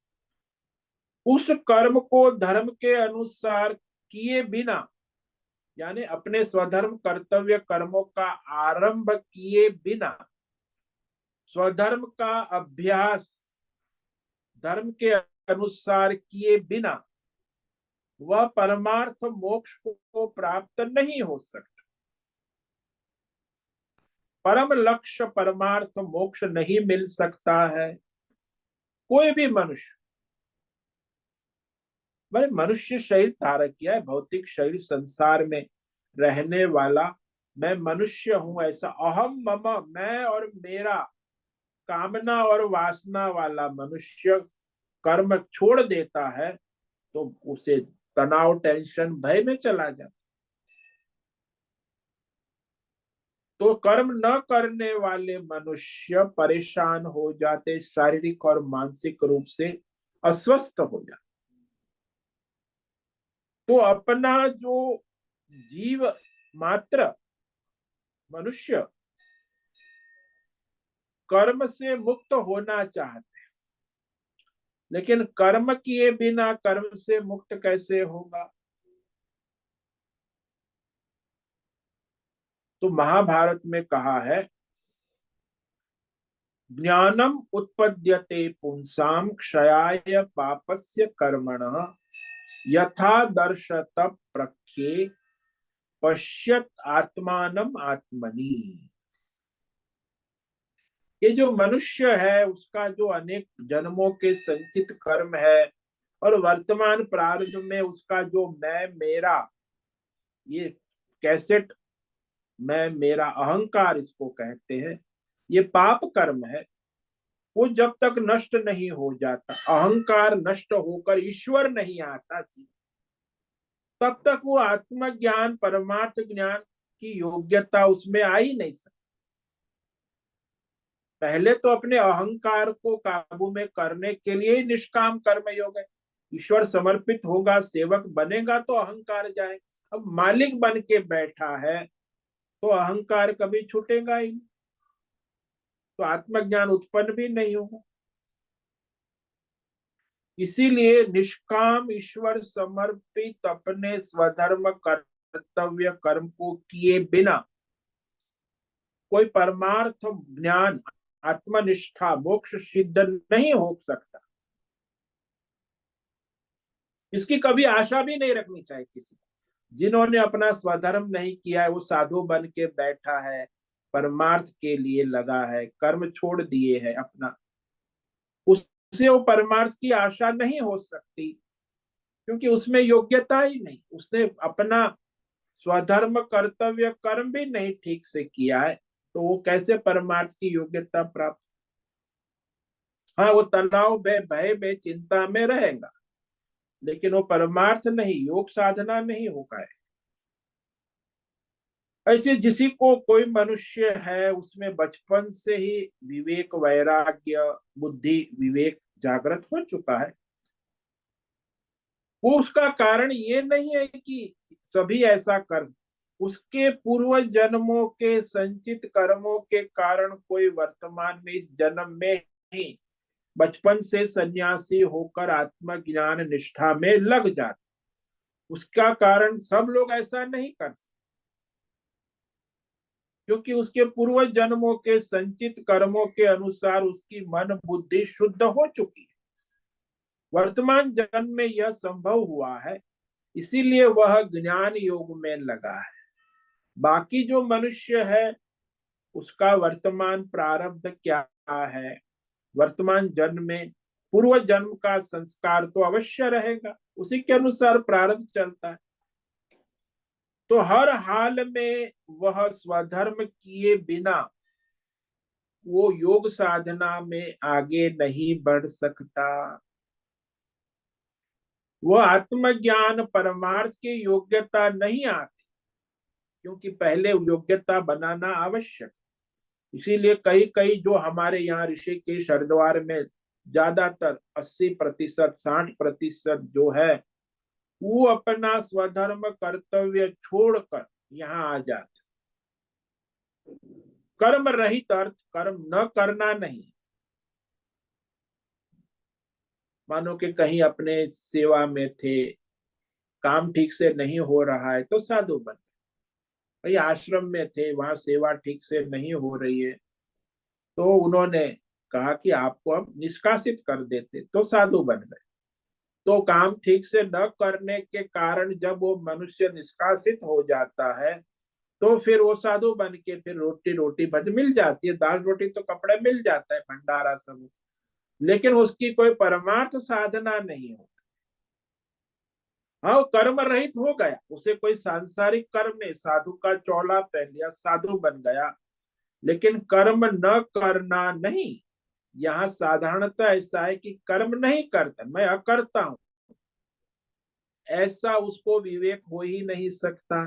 उस कर्म को धर्म के अनुसार किए बिना यानी अपने स्वधर्म कर्तव्य कर्मों का आरंभ किए बिना, स्वधर्म का अभ्यास धर्म के अनुसार किए बिना वह परमार्थ मोक्ष को प्राप्त नहीं हो सकता। परम लक्ष्य परमार्थ मोक्ष नहीं मिल सकता है। कोई भी मनुष्य, मैंने मनुष्य शरीर धारण किया है, भौतिक शरीर संसार में रहने वाला, मैं मनुष्य हूं ऐसा अहम मम मैं और मेरा कामना और वासना वाला मनुष्य कर्म छोड़ देता है तो उसे तनाव टेंशन भय में चला जाता। तो कर्म न करने वाले मनुष्य परेशान हो जाते, शारीरिक और मानसिक रूप से अस्वस्थ हो जाते। तो अपना जो जीव मात्र मनुष्य कर्म से मुक्त होना चाहते, लेकिन कर्म किए बिना कर्म से मुक्त कैसे होगा। तो महाभारत में कहा है, ज्ञानम उत्पद्यते पुंसाम क्षयाय पापस्य कर्मणः यथा दर्शत प्रख्ये पश्यत आत्मानम आत्मनि। ये जो मनुष्य है उसका जो अनेक जन्मों के संचित कर्म है और वर्तमान प्रारब्ध में उसका जो मैं मेरा ये कैसेट, मैं मेरा अहंकार इसको कहते हैं, ये पाप कर्म है। वो जब तक नष्ट नहीं हो जाता, अहंकार नष्ट होकर ईश्वर नहीं आता थी, तब तक वो आत्मज्ञान परमार्थ ज्ञान की योग्यता उसमें आ ही नहीं सकती। पहले तो अपने अहंकार को काबू में करने के लिए ही निष्काम कर्म योग है। ईश्वर समर्पित होगा, सेवक बनेगा तो अहंकार जाए। अब मालिक बन के बैठा है तो अहंकार कभी छूटेगा ही नहीं, तो आत्मज्ञान उत्पन्न भी नहीं होगा। इसीलिए निष्काम ईश्वर समर्पित अपने स्वधर्म कर्तव्य कर्म को किए बिना कोई परमार्थ ज्ञान आत्मनिष्ठा मोक्ष सिद्ध नहीं हो सकता। इसकी कभी आशा भी नहीं रखनी चाहिए किसी को। जिन्होंने अपना स्वधर्म नहीं किया है वो साधु बन के बैठा है, परमार्थ के लिए लगा है, कर्म छोड़ दिए है अपना, उससे वो परमार्थ की आशा नहीं हो सकती, क्योंकि उसमें योग्यता ही नहीं। उसने अपना स्वधर्म कर्तव्य कर्म भी नहीं ठीक से किया है, तो वो कैसे परमार्थ की योग्यता प्राप्त। हाँ, वो तनाव भय भय में चिंता में रहेगा, लेकिन वो परमार्थ नहीं, योग साधना नहीं होगा। ऐसे जिसी को कोई मनुष्य है उसमें बचपन से ही विवेक वैराग्य बुद्धि विवेक जागृत हो चुका है, वो उसका कारण ये नहीं है कि सभी ऐसा कर, उसके पूर्व जन्मों के संचित कर्मों के कारण कोई वर्तमान में इस जन्म में ही बचपन से सन्यासी होकर आत्मज्ञान निष्ठा में लग जाता, उसका कारण सब लोग ऐसा नहीं कर सकते, क्योंकि उसके पूर्व जन्मों के संचित कर्मों के अनुसार उसकी मन बुद्धि शुद्ध हो चुकी है, वर्तमान जन्म में यह संभव हुआ है, इसीलिए वह ज्ञान योग में लगा है। बाकी जो मनुष्य है उसका वर्तमान प्रारब्ध क्या है, वर्तमान जन्म में पूर्व जन्म का संस्कार तो अवश्य रहेगा, उसी के अनुसार प्रारब्ध चलता है। तो हर हाल में वह स्वधर्म किए बिना वो योग साधना में आगे नहीं बढ़ सकता, वो आत्मज्ञान परमार्थ की योग्यता नहीं आती, क्योंकि पहले योग्यता बनाना आवश्यक। इसीलिए कई कई जो हमारे यहाँ ऋषिकेश हरिद्वार में ज्यादातर 80% 60% जो है वो अपना स्वधर्म कर्तव्य छोड़कर यहाँ आ जाते, कर्म रहित अर्थ कर्म न करना नहीं, मानो कि कहीं अपने सेवा में थे, काम ठीक से नहीं हो रहा है तो साधु बन, भाई आश्रम में थे वहां सेवा ठीक से नहीं हो रही है तो उन्होंने कहा कि आपको अब निष्कासित कर देते तो साधु बन गए। तो काम ठीक से न करने के कारण जब वो मनुष्य निष्कासित हो जाता है तो फिर वो साधु बन के फिर रोटी रोटी भज मिल जाती है, दाल रोटी तो कपड़े मिल जाता है भंडारा सब, लेकिन उसकी कोई परमार्थ साधना नहीं हो। हाँ वो कर्म रहित हो गया, उसे कोई सांसारिक कर्म नहीं, साधु का चौला पहन लिया साधु बन गया, लेकिन कर्म न करना नहीं। यहाँ साधारणतः ऐसा है कि कर्म नहीं करता, मैं अकर्ता हूं, ऐसा उसको विवेक हो ही नहीं सकता।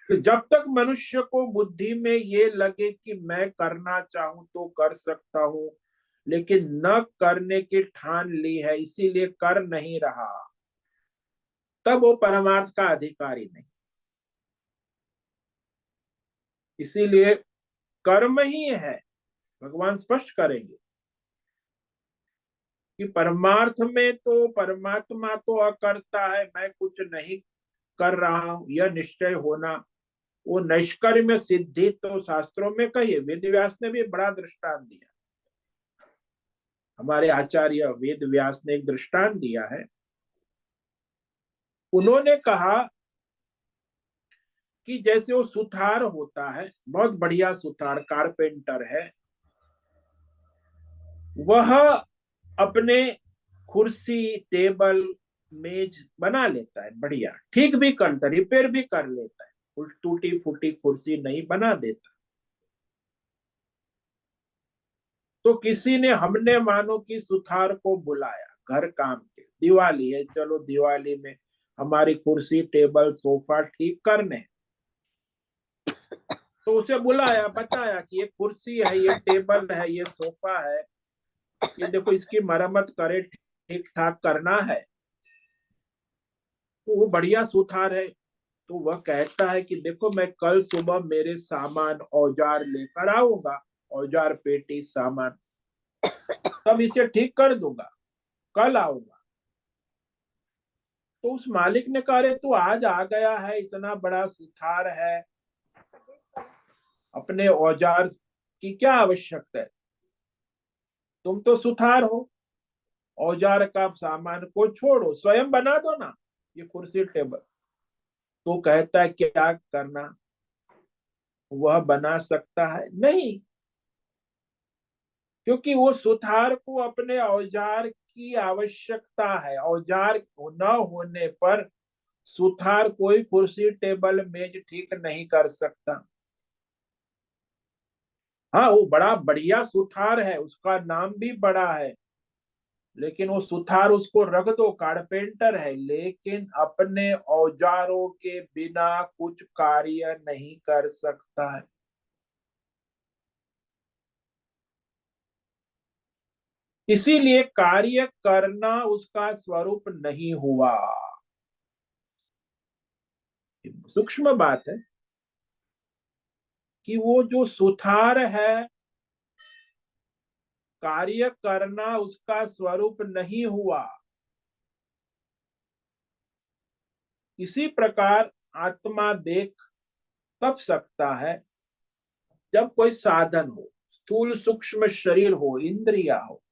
तो जब तक मनुष्य को बुद्धि में ये लगे कि मैं करना चाहूं तो कर सकता हूं, लेकिन न करने की ठान ली है इसीलिए कर नहीं रहा, तब वो परमार्थ का अधिकारी नहीं। इसीलिए कर्म ही है, भगवान स्पष्ट करेंगे कि परमार्थ में तो परमात्मा तो अकर्ता है, मैं कुछ नहीं कर रहा हूं, यह निश्चय होना, वो नैष्कर्म्य सिद्धि तो शास्त्रों में कही है, वेद व्यास ने भी बड़ा दृष्टांत दिया, हमारे आचार्य वेद व्यास ने एक दृष्टांत दिया है। उन्होंने कहा कि जैसे वो सुथार होता है, बहुत बढ़िया सुथार कारपेंटर है, वह अपने कुर्सी टेबल मेज बना लेता है, बढ़िया ठीक भी करता, रिपेयर भी कर लेता है, कुछ टूटी फूटी कुर्सी नहीं बना देता। तो किसी ने हमने मानो कि सुथार को बुलाया घर काम के, दिवाली है चलो दिवाली में हमारी कुर्सी टेबल सोफा ठीक करने, तो उसे बुलाया बताया कि ये कुर्सी है ये टेबल है ये सोफा है, ये देखो इसकी मरम्मत करे ठीक ठाक करना है। तो वो बढ़िया सुथार है, तो वह कहता है कि देखो मैं कल सुबह मेरे सामान औजार लेकर आऊंगा, औजार पेटी सामान, तब इसे ठीक कर दूंगा, कल आऊंगा। तो उस मालिक ने कहा अरे तू आज आ गया है, इतना बड़ा सुथार है, अपने औजार की क्या आवश्यकता है, तुम तो सुथार हो, औजार का सामान को छोड़ो स्वयं बना दो ना ये कुर्सी टेबल। तो कहता है क्या करना, वह बना सकता है नहीं, क्योंकि वो सुथार को अपने औजार की आवश्यकता है, औजार न होने पर सुथार कोई कुर्सी टेबल मेज ठीक नहीं कर सकता। हाँ वो बड़ा बढ़िया सुथार है, उसका नाम भी बड़ा है, लेकिन वो सुथार उसको रख दो, कारपेंटर है, लेकिन अपने औजारों के बिना कुछ कार्य नहीं कर सकता है। इसीलिए कार्य करना उसका स्वरूप नहीं हुआ। सूक्ष्म बात है कि वो जो सुथार है, कार्य करना उसका स्वरूप नहीं हुआ। इसी प्रकार आत्मा देख तब सकता है जब कोई साधन हो, स्थूल सूक्ष्म शरीर हो, इंद्रिया हो,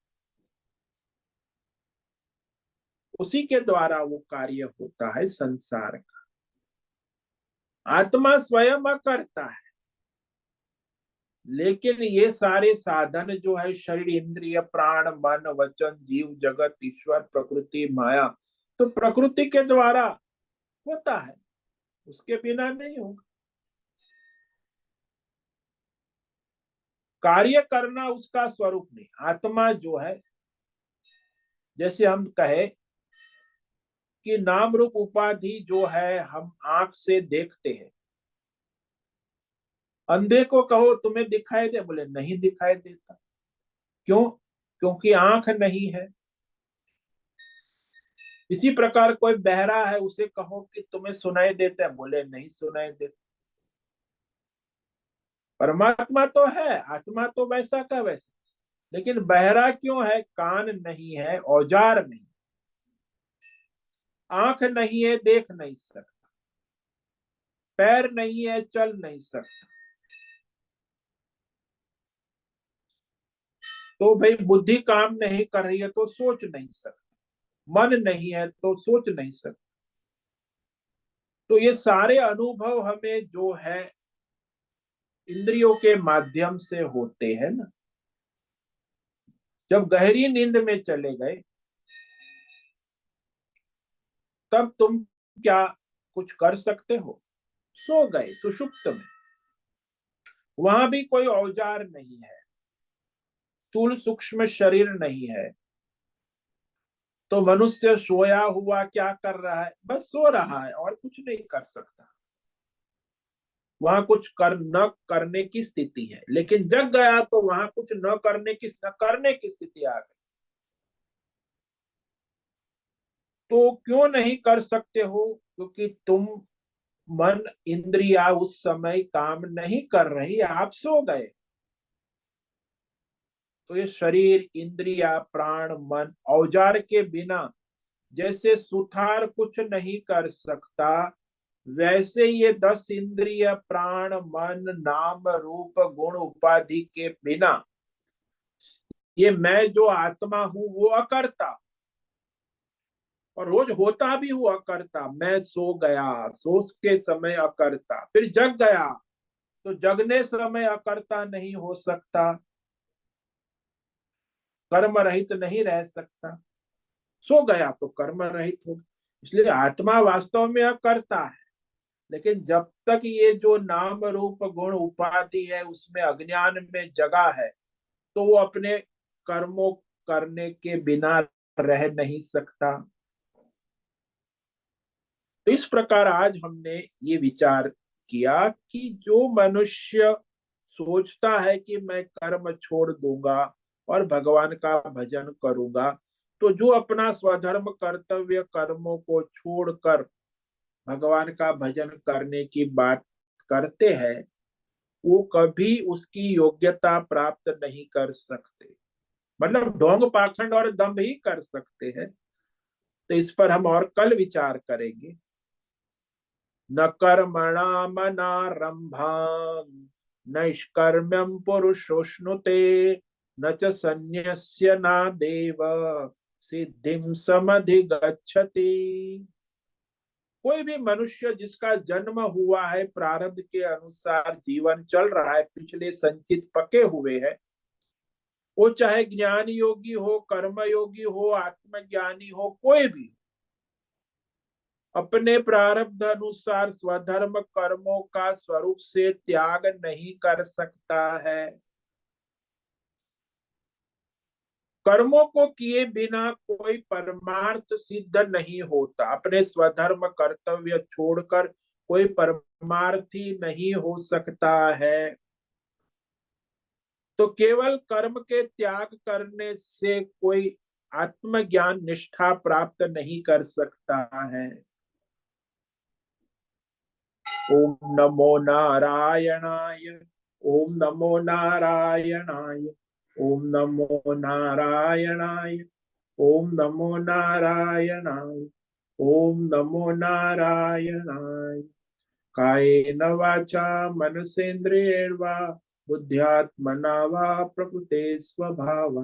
उसी के द्वारा वो कार्य होता है संसार का। आत्मा स्वयं अकर्ता है, लेकिन ये सारे साधन जो है, शरीर, इंद्रिय, प्राण, मन, वचन, जीव जगत, ईश्वर, प्रकृति, माया, तो प्रकृति के द्वारा होता है, उसके बिना नहीं होगा। कार्य करना उसका स्वरूप नहीं। आत्मा जो है, जैसे हम कहे कि नाम रूप उपाधि जो है हम आंख से देखते हैं। अंधे को कहो तुम्हें दिखाई दे, बोले नहीं दिखाई देता। क्यों? क्योंकि आंख नहीं है। इसी प्रकार कोई बहरा है, उसे कहो कि तुम्हें सुनाई देता है, बोले नहीं सुनाई देता। परमात्मा तो है, आत्मा तो वैसा का वैसा, लेकिन बहरा क्यों है? कान नहीं है, औजार नहीं, आंख नहीं है, देख नहीं सकता, पैर नहीं है, चल नहीं सकता। तो भाई बुद्धि काम नहीं कर रही है तो सोच नहीं सकता, मन नहीं है तो सोच नहीं सकता। तो ये सारे अनुभव हमें जो है इंद्रियों के माध्यम से होते हैं ना। जब गहरी नींद में चले गए, तब तुम क्या कुछ कर सकते हो? सो गए सुषुप्त में, वहां भी कोई औजार नहीं है, स्थूल सूक्ष्म शरीर नहीं है। तो मनुष्य सोया हुआ क्या कर रहा है? बस सो रहा है और कुछ नहीं कर सकता। वहां कुछ कर न करने की स्थिति है, लेकिन जग गया तो वहां कुछ न करने की स्थिति आ गई। तो क्यों नहीं कर सकते हो? क्योंकि तुम, मन, इंद्रिया उस समय काम नहीं कर रही, आप सो गए। तो ये शरीर, इंद्रिया, प्राण, मन, औजार के बिना जैसे सुथार कुछ नहीं कर सकता, वैसे ये 10 इंद्रिय, प्राण, मन, नाम रूप गुण उपाधि के बिना ये मैं जो आत्मा हूं वो अकर्ता, और रोज होता भी हुआ करता। मैं सो गया, सोच के समय अकर्ता, फिर जग गया तो जगने समय अकर्ता नहीं हो सकता, कर्म रहित नहीं रह सकता। सो गया तो कर्म रहित हो। इसलिए आत्मा वास्तव में अकर्ता है, लेकिन जब तक ये जो नाम रूप गुण उपाधि है उसमें अज्ञान में जगा है, तो वो अपने कर्मों करने के बिना रह नहीं सकता। तो इस प्रकार आज हमने ये विचार किया कि जो मनुष्य सोचता है कि मैं कर्म छोड़ दूंगा और भगवान का भजन करूंगा, तो जो अपना स्वधर्म कर्तव्य कर्मों को छोड़कर भगवान का भजन करने की बात करते हैं, वो कभी उसकी योग्यता प्राप्त नहीं कर सकते। मतलब ढोंग पाखंड और दंभ ही कर सकते हैं। तो इस पर हम और कल विचार करेंगे। न कर्मणामनारंभाम् नैष्कर्म्यं पुरुषोश्नुते न च सन्न्यस्य नादेव सिद्धिं समधिगच्छति। कोई भी मनुष्य जिसका जन्म हुआ है, प्रारब्ध के अनुसार जीवन चल रहा है, पिछले संचित पके हुए है, वो चाहे ज्ञान योगी हो, कर्म योगी हो, आत्मज्ञानी हो, कोई भी अपने प्रारब्ध अनुसार स्वधर्म कर्मों का स्वरूप से त्याग नहीं कर सकता है। कर्मों को किए बिना कोई परमार्थ सिद्ध नहीं होता। अपने स्वधर्म कर्तव्य छोड़कर कोई परमार्थी नहीं हो सकता है। तो केवल कर्म के त्याग करने से कोई आत्मज्ञान निष्ठा प्राप्त नहीं कर सकता है। ओम नमो नारायणाय। ओम नमो नारायणाय। ओम नमो नारायणाय। ओम नमो नारायणाय। ओम नमो नारायणाय। कायेन वाचा मनसेन्द्रियैर्वा बुद्ध्यात्मना वा प्रकृते स्वभावा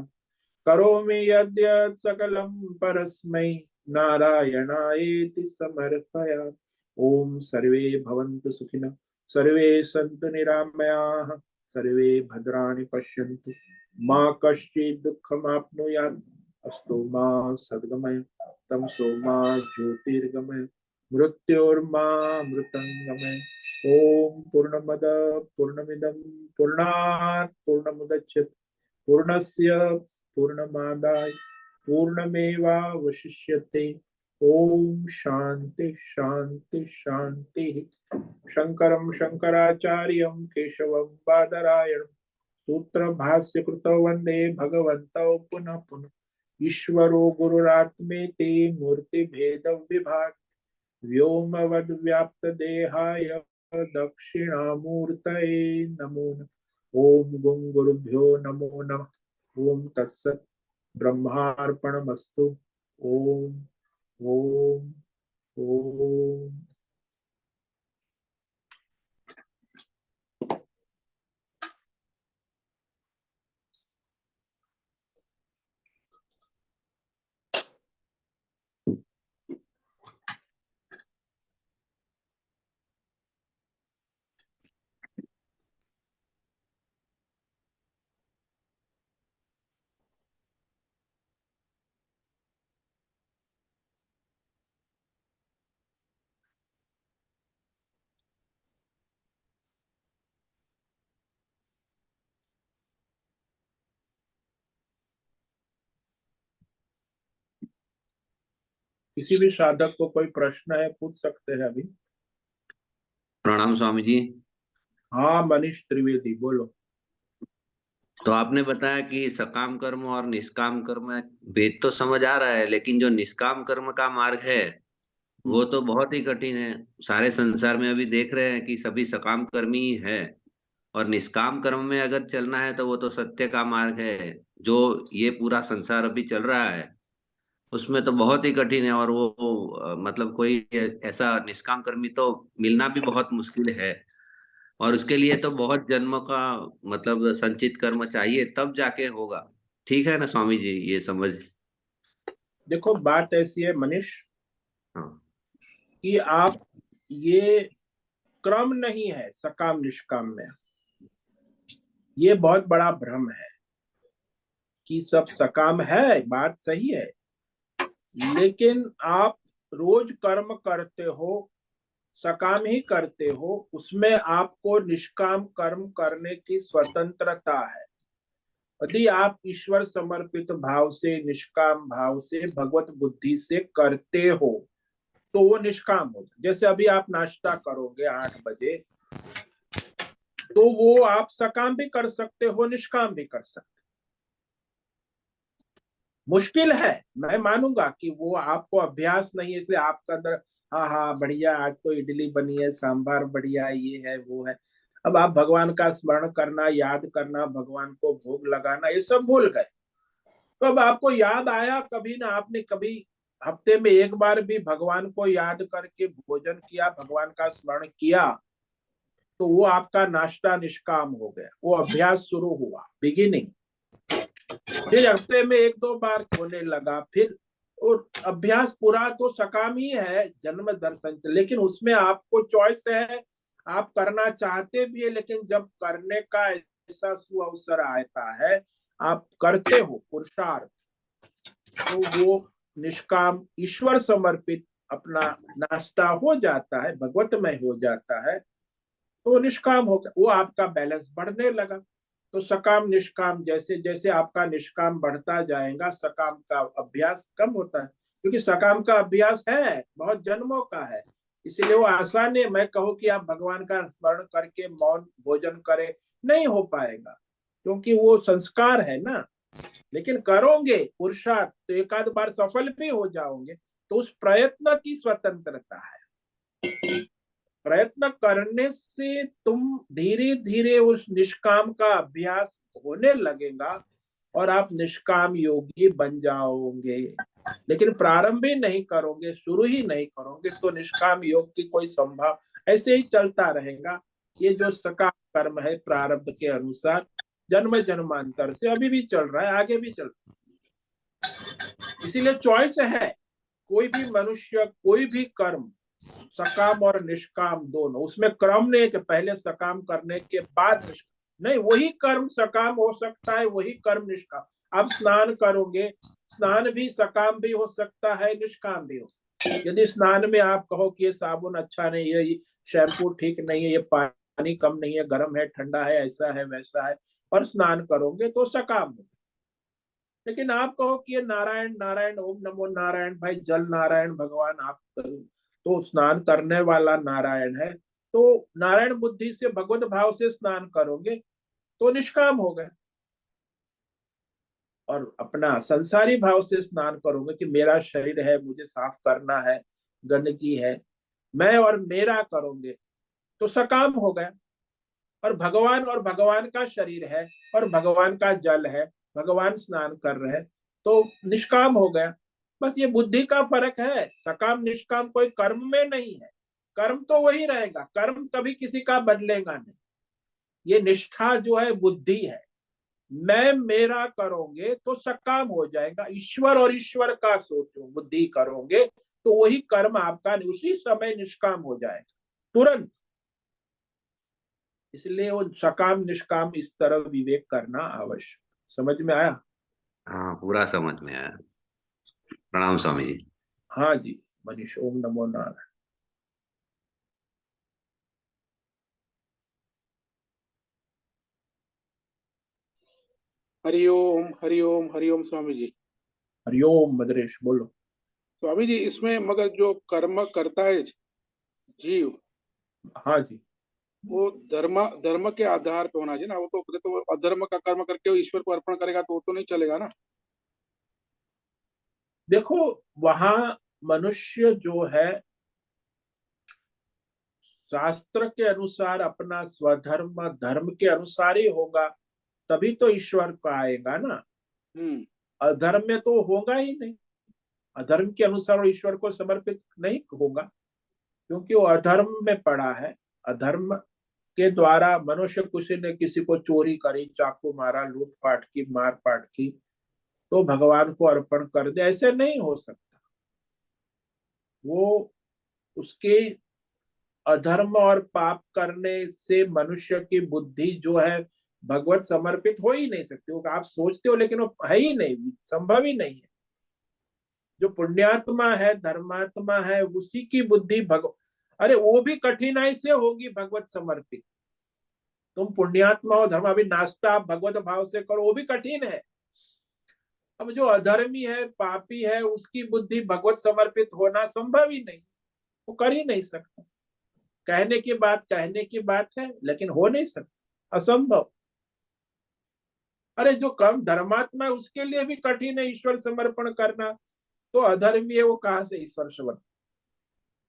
करोमि यद्यत् सकलं परस्मै नारायणायेति समर्पयामि। ओम सर्वे भवन्तु सुखिनः, सर्वे सन्तु निरामयाः, सर्वे भद्राणि पश्यन्तु, मा कश्चित् दुःखमाप्नुयात्। अस्तु मा सद्गमय, तमसो मा ज्योतिर्गमय, मृत्योर्मा मृतङ्गमय। ओम पूर्णमद पूर्णमिदं पूर्णात् पूर्णमुदच्यते पूर्णस्य पूर्णमादाय पूर्णमेवावशिष्यते। ओम शांति शांति शांति। शंकरं शंकराचार्यं केशवं बादरायणं सूत्र भाष्य कृतौ वंदे भगवन्तौ पुनः पुनः। ईश्वरो गुरुरात्मेति मूर्ति भेद विभाग व्योमवद् व्याप्त देहाय दक्षिणामूर्तये नमो नमः। ओम गुं गुरुभ्यो नमो नमः। ओम तत्सत् ब्रह्मार्पणमस्तु। ओम ओम ओम। किसी भी साधक को कोई प्रश्न है पूछ सकते हैं अभी। प्रणाम स्वामी जी। हाँ मनीष त्रिवेदी बोलो। तो आपने बताया कि सकाम कर्म और निष्काम कर्म, वेद तो समझ आ रहा है, लेकिन जो निष्काम कर्म का मार्ग है वो तो बहुत ही कठिन है। सारे संसार में अभी देख रहे हैं कि सभी सकाम कर्मी ही है, और निष्काम कर्म में अगर चलना है तो वो तो सत्य का मार्ग है। जो ये पूरा संसार अभी चल रहा है उसमें तो बहुत ही कठिन है, और वो मतलब कोई ऐसा निष्काम कर्मी तो मिलना भी बहुत मुश्किल है। और उसके लिए तो बहुत जन्म का मतलब संचित कर्म चाहिए, तब जाके होगा। ठीक है ना स्वामी जी, ये समझ। देखो बात ऐसी है मनीष हाँ। कि आप ये क्रम नहीं है सकाम निष्काम में। ये बहुत बड़ा भ्रम है कि सब सकाम है, बात सही है, लेकिन आप रोज कर्म करते हो, सकाम ही करते हो, उसमें आपको निष्काम कर्म करने की स्वतंत्रता है। यदि आप ईश्वर समर्पित भाव से, निष्काम भाव से, भगवत बुद्धि से करते हो तो वो निष्काम हो। जैसे अभी आप नाश्ता करोगे 8 बजे, तो वो आप सकाम भी कर सकते हो, निष्काम भी कर सकते। मुश्किल है, मैं मानूंगा कि वो आपको अभ्यास नहीं है इसलिए आपका अंदर हाँ हाँ बढ़िया आज तो इडली बनी है, सांभर बढ़िया, ये है वो है। अब आप भगवान का स्मरण करना, याद करना, भगवान को भोग लगाना, ये सब भूल गए। तो अब आपको याद आया कभी ना, आपने कभी हफ्ते में एक बार भी भगवान को याद करके भोजन किया, भगवान का स्मरण किया, तो वो आपका नाश्ता निष्काम हो गया। वो अभ्यास शुरू हुआ, बिगिनिंग। फिर हफ्ते में एक दो बार होने लगा, फिर और अभ्यास पूरा तो सकाम ही है, जन्म दर्शन से। लेकिन उसमें आपको चॉइस है, आप करना चाहते भी है, लेकिन जब करने का ऐसा सुअवसर आता है, आप करते हो पुरुषार्थ, तो वो निष्काम ईश्वर समर्पित अपना नाश्ता हो जाता है, भगवतमय हो जाता है, तो निष्काम हो गया, वो आपका बैलेंस बढ़ने लगा। तो सकाम निष्काम, जैसे जैसे आपका निष्काम बढ़ता जाएगा सकाम का अभ्यास कम होता है, क्योंकि सकाम का अभ्यास है बहुत जन्मों का है, इसलिए वो आसान है। मैं कहूँ कि आप भगवान का स्मरण करके मौन भोजन करें, नहीं हो पाएगा, क्योंकि वो संस्कार है ना। लेकिन करोगे पुरुषार्थ तो एक आध बार सफल भी हो जाओगे, तो उस प्रयत्न की स्वतंत्रता है। प्रयत्न करने से तुम धीरे धीरे उस निष्काम का अभ्यास होने लगेगा और आप निष्काम योगी बन जाओगे। लेकिन प्रारंभ ही नहीं करोगे, शुरू ही नहीं करोगे, तो निष्काम योग की कोई संभाव, ऐसे ही चलता रहेगा। ये जो सकाम कर्म है प्रारब्ध के अनुसार जन्म जन्मांतर से अभी भी चल रहा है, आगे भी चल रहा है। इसीलिए चॉइस है, कोई भी मनुष्य कोई भी कर्म सकाम और निष्काम दोनों, उसमें क्रम नहीं है कि पहले सकाम करने के बाद निष्काम, नहीं, वही कर्म सकाम हो सकता है, वही कर्म निष्काम। आप स्नान करोगे, स्नान भी सकाम भी हो सकता है, निष्काम भी हो सकता है। यदि स्नान में आप कहो कि ये साबुन अच्छा नहीं है, ये शैम्पू ठीक नहीं है, ये पानी कम नहीं है, गर्म है, ठंडा है, ऐसा है वैसा है, और स्नान करोगे तो सकाम हो। लेकिन आप कहो कि ये नारायण नारायण ओम नमो नारायण, भाई जल नारायण भगवान आप तो स्नान करने वाला नारायण है, तो नारायण बुद्धि से भगवत भाव से स्नान करोगे तो निष्काम हो गए। और अपना संसारी भाव से स्नान करोगे कि मेरा शरीर है, मुझे साफ करना है, गंदगी है, मैं और मेरा करोगे तो सकाम हो गया। और भगवान का शरीर है और भगवान का जल है, भगवान स्नान कर रहे हैं, तो निष्काम हो गया। बस ये बुद्धि का फर्क है, सकाम निष्काम कोई कर्म में नहीं है। कर्म तो वही रहेगा, कर्म कभी किसी का बदलेगा नहीं। ये निष्ठा जो है बुद्धि है, मैं मेरा करोगे तो सकाम हो जाएगा। ईश्वर और ईश्वर का सोचो बुद्धि करोगे तो वही कर्म आपका उसी समय निष्काम हो जाएगा, तुरंत। इसलिए वो सकाम निष्काम इस तरह विवेक करना आवश्यक। समझ में आया? हाँ, पूरा समझ में आया। प्रणाम स्वामी जी। हाँ जी। मनीष, ओम नमो नारायण। हरिओम हरिओम हरिओम स्वामी जी। हरिओम मदरेश, बोलो। स्वामी जी, इसमें मगर जो कर्म करता है जीव, हाँ जी। वो धर्म धर्म के आधार पे होना चाहिए ना। वो तो अधर्म का कर्म करके वो ईश्वर को अर्पण करेगा तो वो तो नहीं चलेगा ना। देखो, वहां मनुष्य जो है शास्त्र के अनुसार अपना स्वधर्म धर्म के अनुसार ही होगा, तभी तो ईश्वर को आएगा ना। हम्म। अधर्म में तो होगा ही नहीं। अधर्म के अनुसार वो ईश्वर को समर्पित नहीं होगा, क्योंकि वो अधर्म में पड़ा है। अधर्म के द्वारा मनुष्य किसी ने किसी को चोरी करी, चाकू मारा, लूटपाट की, मारपाट की, तो भगवान को अर्पण कर दे, ऐसे नहीं हो सकता। वो उसके अधर्म और पाप करने से मनुष्य की बुद्धि जो है भगवत समर्पित हो ही नहीं सकती। वो आप सोचते हो लेकिन वो है ही नहीं, संभव ही नहीं है। जो पुण्यात्मा है, धर्मात्मा है, उसी की बुद्धि अरे वो भी कठिनाई से होगी भगवत समर्पित। तुम पुण्यात्मा हो, धर्म, अभी नाश्ता आप भगवत भाव से करो, वो भी कठिन है। अब जो अधर्मी है, पापी है, उसकी बुद्धि भगवत समर्पित होना संभव ही नहीं, वो कर ही नहीं सकता। कहने की बात है, लेकिन हो नहीं सकता, असंभव। अरे जो कर्म धर्मात्मा है उसके लिए भी कठिन है ईश्वर समर्पण करना, तो अधर्मी है वो कहां से ईश्वर समर्पण?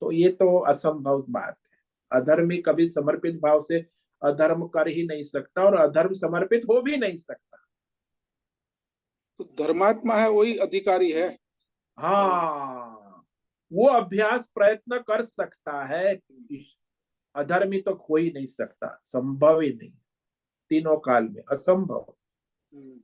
तो ये तो असंभव बात है। अधर्मी कभी समर्पित भाव से अधर्म कर ही नहीं सकता, और अधर्म समर्पित हो भी नहीं सकता। तो धर्मात्मा है वही अधिकारी है। हाँ, वो अभ्यास प्रयत्न कर सकता है, अधर्मी तो हो ही नहीं सकता, संभव ही नहीं, तीनों काल में असंभव। हम्म।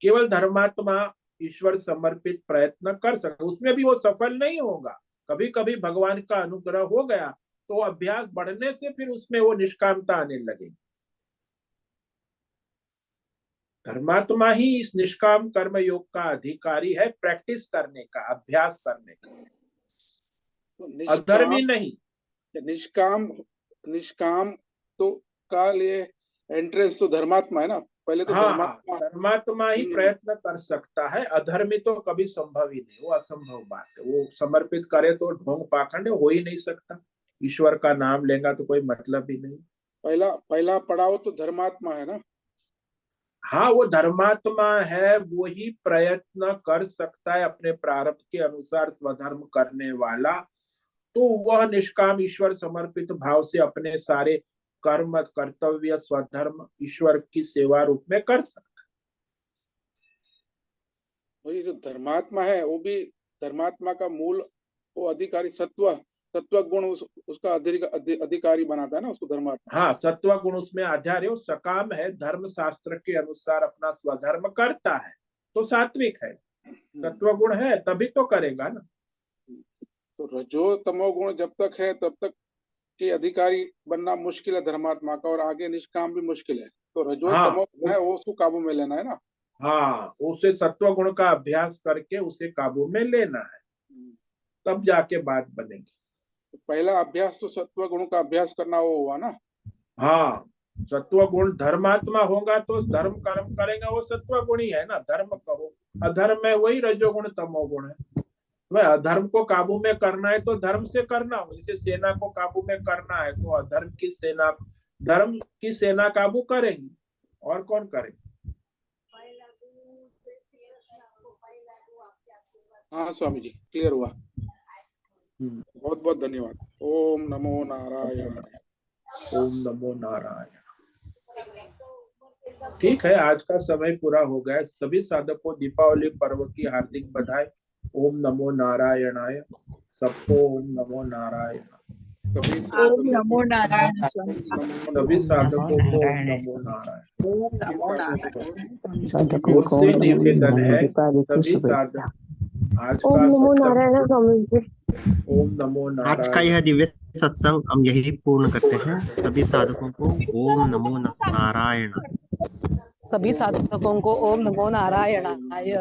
केवल धर्मात्मा ईश्वर समर्पित प्रयत्न कर सकता, उसमें भी वो सफल नहीं होगा। कभी कभी भगवान का अनुग्रह हो गया तो अभ्यास बढ़ने से फिर उसमें वो निष्कामता आने लगेगी। धर्मात्मा ही इस निष्काम कर्म योग का अधिकारी है, प्रैक्टिस करने का, अभ्यास करने का, तो अधर्मी नहीं। निष्काम निष्काम तो का लिए एंट्रेंस तो धर्मात्मा है ना, पहले तो हाँ, धर्मात्मा। धर्मात्मा ही प्रयत्न कर सकता है, अधर्मी तो कभी संभव ही नहीं, वो असंभव बात है। वो समर्पित करे तो ढोंग पाखंड हो ही नहीं सकता। ईश्वर का नाम लेगा तो कोई मतलब ही नहीं। पहला पहला पड़ाव तो धर्मात्मा है ना। हाँ, वो धर्मात्मा है, वो ही प्रयत्न कर सकता है अपने प्रारब्ध के अनुसार स्वधर्म करने वाला। तो वह निष्काम ईश्वर समर्पित भाव से अपने सारे कर्म कर्तव्य स्वधर्म ईश्वर की सेवा रूप में कर सकता और ये जो धर्मात्मा है वो भी, धर्मात्मा का मूल वो अधिकारी सत्व सत्व गुण उसका अधिकारी बनाता है ना उसको धर्मात्मा। है। हाँ, सत्व गुण उसमें आधार है, वो सकाम है, धर्म शास्त्र के अनुसार अपना स्वधर्म करता है, तो सात्विक है। सत्व गुण है तभी तो करेगा ना। तो रजो तमो गुण जब तक है तब तक के अधिकारी बनना मुश्किल है धर्मात्मा का, और आगे निष्काम भी मुश्किल है। तो रजो हाँ, तमो है वो उसको काबू में लेना है ना। हाँ, उसे सत्व गुण का अभ्यास करके उसे काबू में लेना है, तब जाके बात बनेगी। तो पहला अभ्यास तो सत्व गुण का अभ्यास करना वो हुआ ना। हाँ, सत्व गुण धर्मात्मा होगा तो धर्म कर्म करेगा, वो सत्व गुण ही है ना। धर्म कहो, अधर्म है वही रजोगुण तमोगुण है। वह अधर्म को काबू में करना है तो धर्म से करना हो, जैसे सेना को काबू में करना है तो अधर्म की सेना, धर्म की सेना काबू करेगी, और कौन करेगी। हाँ स्वामी जी, क्लियर हुआ। बहुत बहुत धन्यवाद। ओम नमो नारायण। ओम नमो नारायण। ठीक है, आज का समय पूरा हो गया। सभी साधकों दीपावली पर्व की हार्दिक बधाई। ओम नमो नारायणाय। सबको ओम नमो नारायण। ओम नमो नारायण स्वामी। सभी साधकों को ओम नमो नारायण। ओम नमो नारायण। साधकों को मुझसे निवेदन है, दीपावली की सभी शुभेच्छा। साधक आज ओम का नमो सत्संग, नारायण स्वामी जी। ओम नमो आज का नारायण। यह दिव्य सत्संग हम यही पूर्ण करते हैं। सभी साधकों को ओम नमो नारायण। सभी साधकों को ओम नमो नारायणाय।